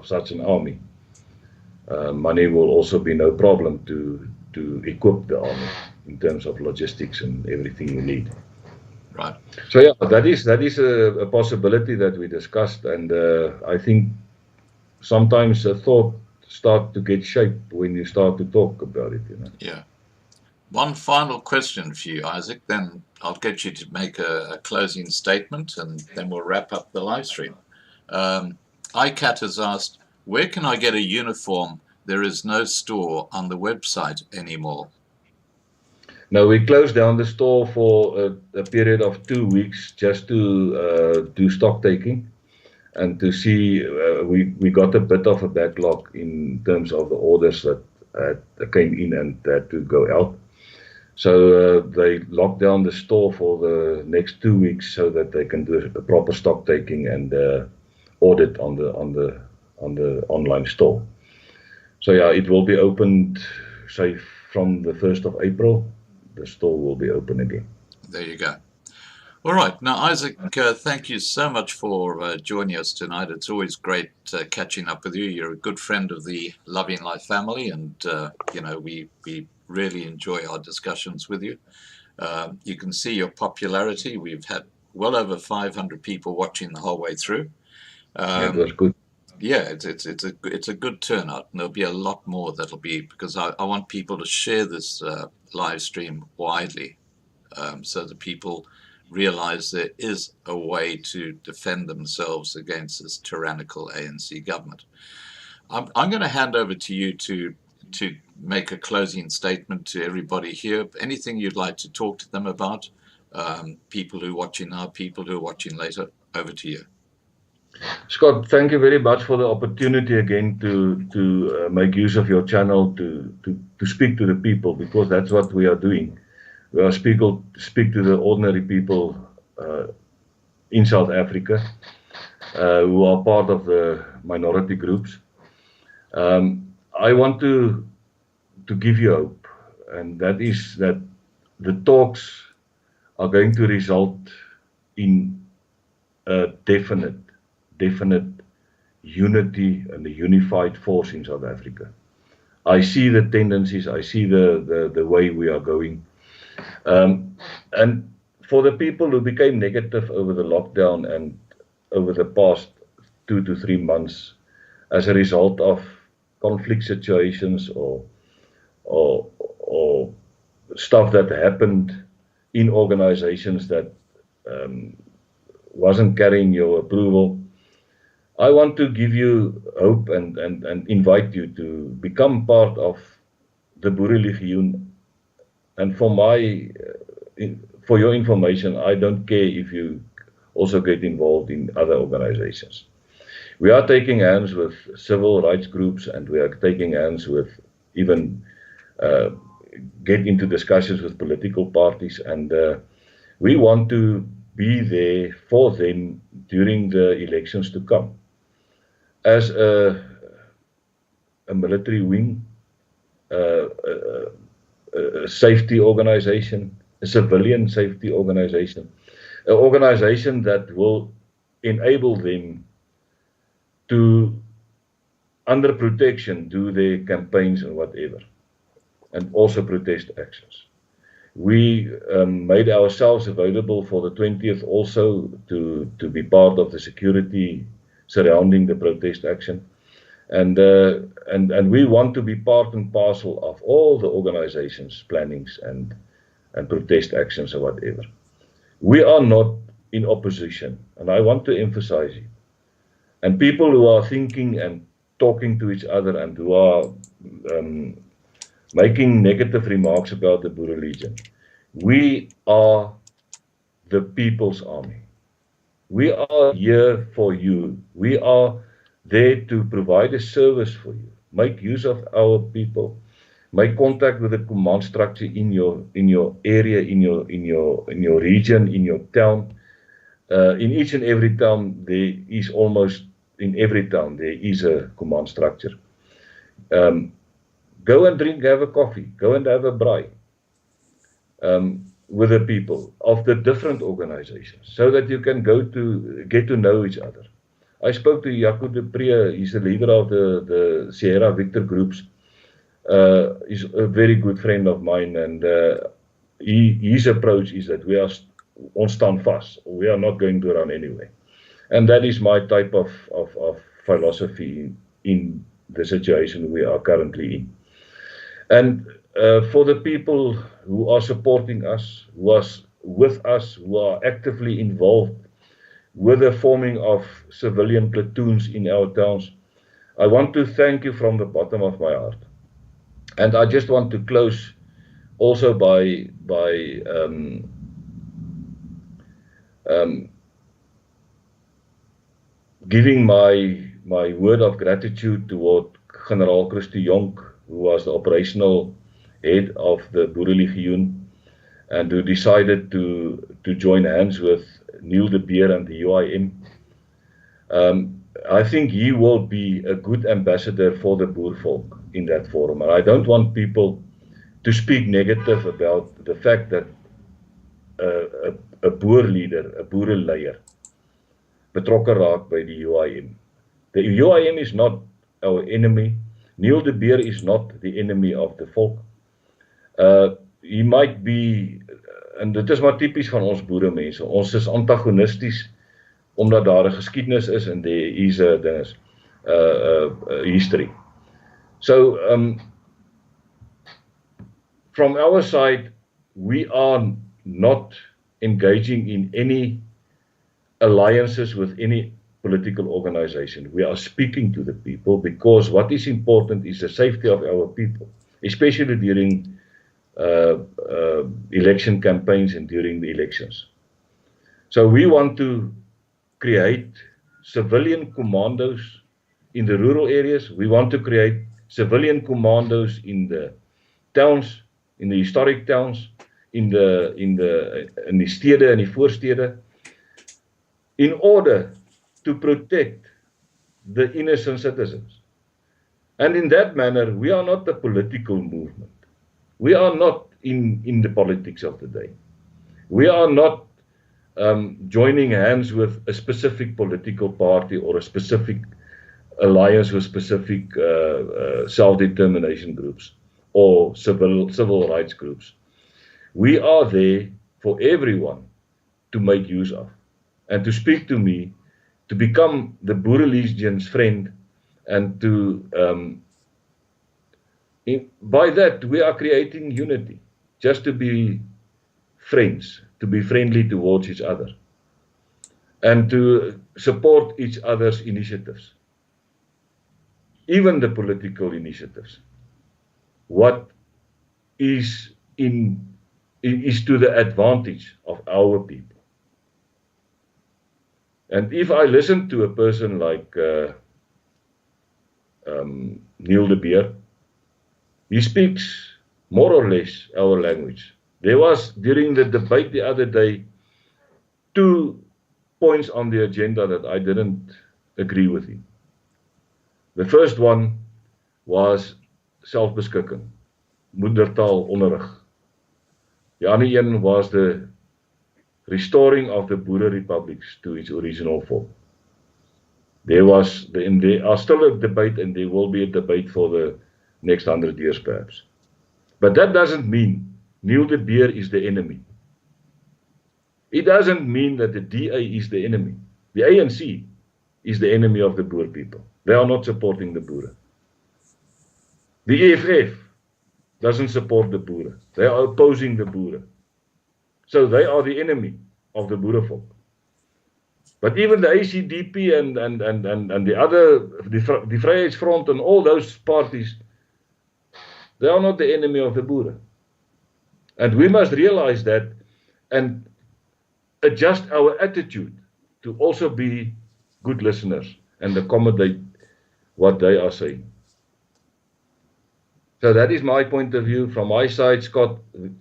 such an army, money will also be no problem to equip the army in terms of logistics and everything you need. Right. So yeah, that is a possibility that we discussed, and I think sometimes a thought start to get shape when you start to talk about it, you know. Yeah. One final question for you, Isaac, then I'll get you to make a closing statement, and then we'll wrap up the live stream. ICAT has asked, where can I get a uniform? There is no store on the website anymore. Now, we closed down the store for a period of 2 weeks just to do stock taking and to see, we got a bit of a backlog in terms of the orders that came in and had to go out. So they locked down the store for the next 2 weeks so that they can do a proper stock taking and audit on the online store. So yeah, it will be opened, say, from the 1st of April. The store will be open again. There you go. All right. Now, Isaac, thank you so much for joining us tonight. It's always great catching up with you. You're a good friend of the Loving Life family, and, you know, we really enjoy our discussions with you. You can see your popularity. We've had well over 500 people watching the whole way through. It was good. Yeah, it's a good turnout, and there'll be a lot more that'll be, because I want people to share this live stream widely, so that people realize there is a way to defend themselves against this tyrannical ANC government. I'm going to hand over to you to make a closing statement to everybody here. Anything you'd like to talk to them about, people who are watching now, people who are watching later, over to you. Scott, thank you very much for the opportunity again to make use of your channel to speak to the people, because that's what we are doing. We are speak to the ordinary people in South Africa who are part of the minority groups. I want to give you hope, and that is that the talks are going to result in a definite unity and a unified force in South Africa. I see the tendencies, I see the way we are going. And for the people who became negative over the lockdown and over the past 2 to 3 months as a result of conflict situations or stuff that happened in organizations that wasn't carrying your approval, I want to give you hope and invite you to become part of the Boerelegioen. And for your information, I don't care if you also get involved in other organizations. We are taking hands with civil rights groups, and we are taking hands with even get into discussions with political parties, and we want to be there for them during the elections to come. As a military wing, a safety organization, a civilian safety organization, an organization that will enable them to, under protection, do their campaigns and whatever, and also protest actions. We made ourselves available for the 20th also to be part of the security surrounding the protest action, and we want to be part and parcel of all the organizations' plannings and protest actions or whatever. We are not in opposition, and I want to emphasize it. And people who are thinking and talking to each other and who are making negative remarks about the Boerelegioen, we are the people's army. We are here for you. We are there to provide a service for you. Make use of our people. Make contact with the command structure in your area, in your region, in your town. In each and every town, there is almost in every town there is a command structure. Go and drink, have a coffee. Go and have a braai with the people of the different organizations, so that you can get to know each other. I spoke to Jaco de Pre. He's the leader of the Sierra Victor groups. He's a very good friend of mine, and his approach is that we are on stand fast. We are not going to run anyway, and that is my type of philosophy in the situation we are currently in. And for the people who are supporting us, who are with us, who are actively involved with the forming of civilian platoons in our towns, I want to thank you from the bottom of my heart. And I just want to close also by giving my word of gratitude toward General Christy Jonk, who was the operational head of the Boerelegioen, and who decided to join hands with Neil de Beer and the UIM. I think he will be a good ambassador for the Boervolk in that forum, and I don't want people to speak negative about the fact that a Boer leader, a Boereleier, betrokke raak by die UIM. The UIM is not our enemy. Neil de Beer is not the enemy of the volk. He might be, en dit is maar typies van ons boeremense, ons is antagonisties, omdat daar 'n geskiedenis is en there is a history. So, from our side, we are not engaging in any alliances with any political organization. We are speaking to the people, because what is important is the safety of our people, especially during election campaigns and during the elections. So we want to create civilian commandos in the rural areas. We want to create civilian commandos in the towns, in the historic towns, in die stede en die voorstede, in order to protect the innocent citizens. And in that manner, we are not a political movement. We are not in the politics of the day. We are not joining hands with a specific political party or a specific alliance with specific self-determination groups or civil rights groups. We are there for everyone to make use of and to speak to me, to become the Boerelegion's friend, and to by that we are creating unity, just to be friends, to be friendly towards each other, and to support each other's initiatives, even the political initiatives. What is to the advantage of our people. And if I listen to a person like Neil de Beer, he speaks more or less our language. There was, during the debate the other day, 2 points on the agenda that I didn't agree with him. The first one was selfbeskikking, moedertaal onderrig. The other one was the restoring of the Boere republics to its original form. There are still a debate, and there will be a debate for the next 100 years perhaps. But that doesn't mean Neil de Beer is the enemy. It doesn't mean that the DA is the enemy. The ANC is the enemy of the Boer people. They are not supporting the Boere. The EFF doesn't support the Boere. They are opposing the Boere. So they are the enemy of the Boerevolk. But even the ACDP and the other, the Vryheidsfront and all those parties, they are not the enemy of the Boere. And we must realize that and adjust our attitude to also be good listeners and accommodate what they are saying. So that is my point of view. From my side, Scott,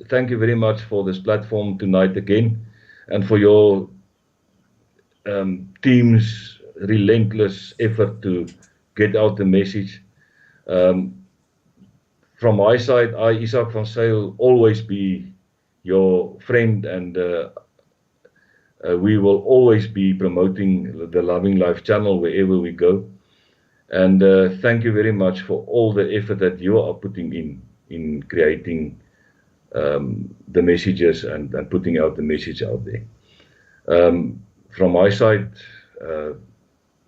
thank you very much for this platform tonight again, and for your team's relentless effort to get out the message. From my side, I, Izak van Zyl, always be your friend, and we will always be promoting the Loving Life channel wherever we go. And thank you very much for all the effort that you are putting in creating the messages and putting out the message out there. From my side,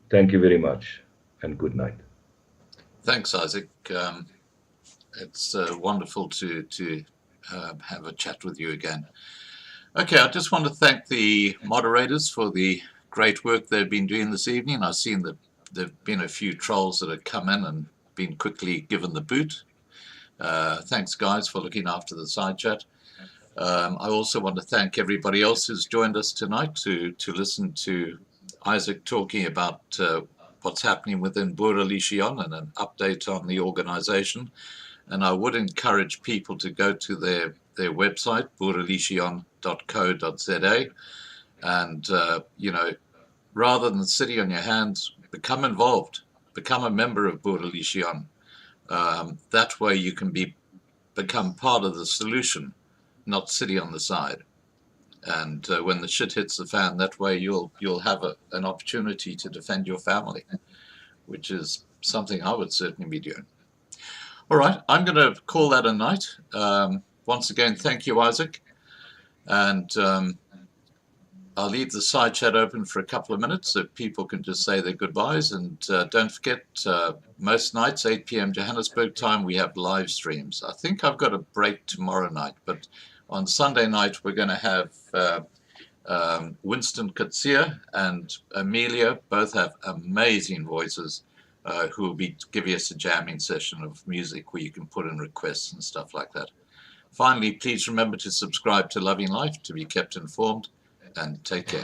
thank you very much and good night. Thanks, Isaac. It's wonderful to have a chat with you again. Okay, I just want to thank the moderators for the great work they've been doing this evening. I've seen that there have been a few trolls that have come in and been quickly given the boot. Thanks, guys, for looking after the side chat. I also want to thank everybody else who's joined us tonight to listen to Isaac talking about what's happening within Boerelegioen and an update on the organization. And I would encourage people to go to their website, boerelegioen.co.za, and rather than sitting on your hands, become involved, become a member of Boerelegioen. That way you can become part of the solution, not sitting on the side. And when the shit hits the fan, that way you'll have an opportunity to defend your family, which is something I would certainly be doing. All right, I'm going to call that a night. Once again, thank you, Isaac. And I'll leave the side chat open for a couple of minutes so people can just say their goodbyes. And don't forget, most nights, 8 p.m. Johannesburg time, we have live streams. I think I've got a break tomorrow night, but on Sunday night, we're going to have Winston Katsia and Amelia, both have amazing voices, who will be giving us a jamming session of music where you can put in requests and stuff like that. Finally, please remember to subscribe to Loving Life to be kept informed, and take care.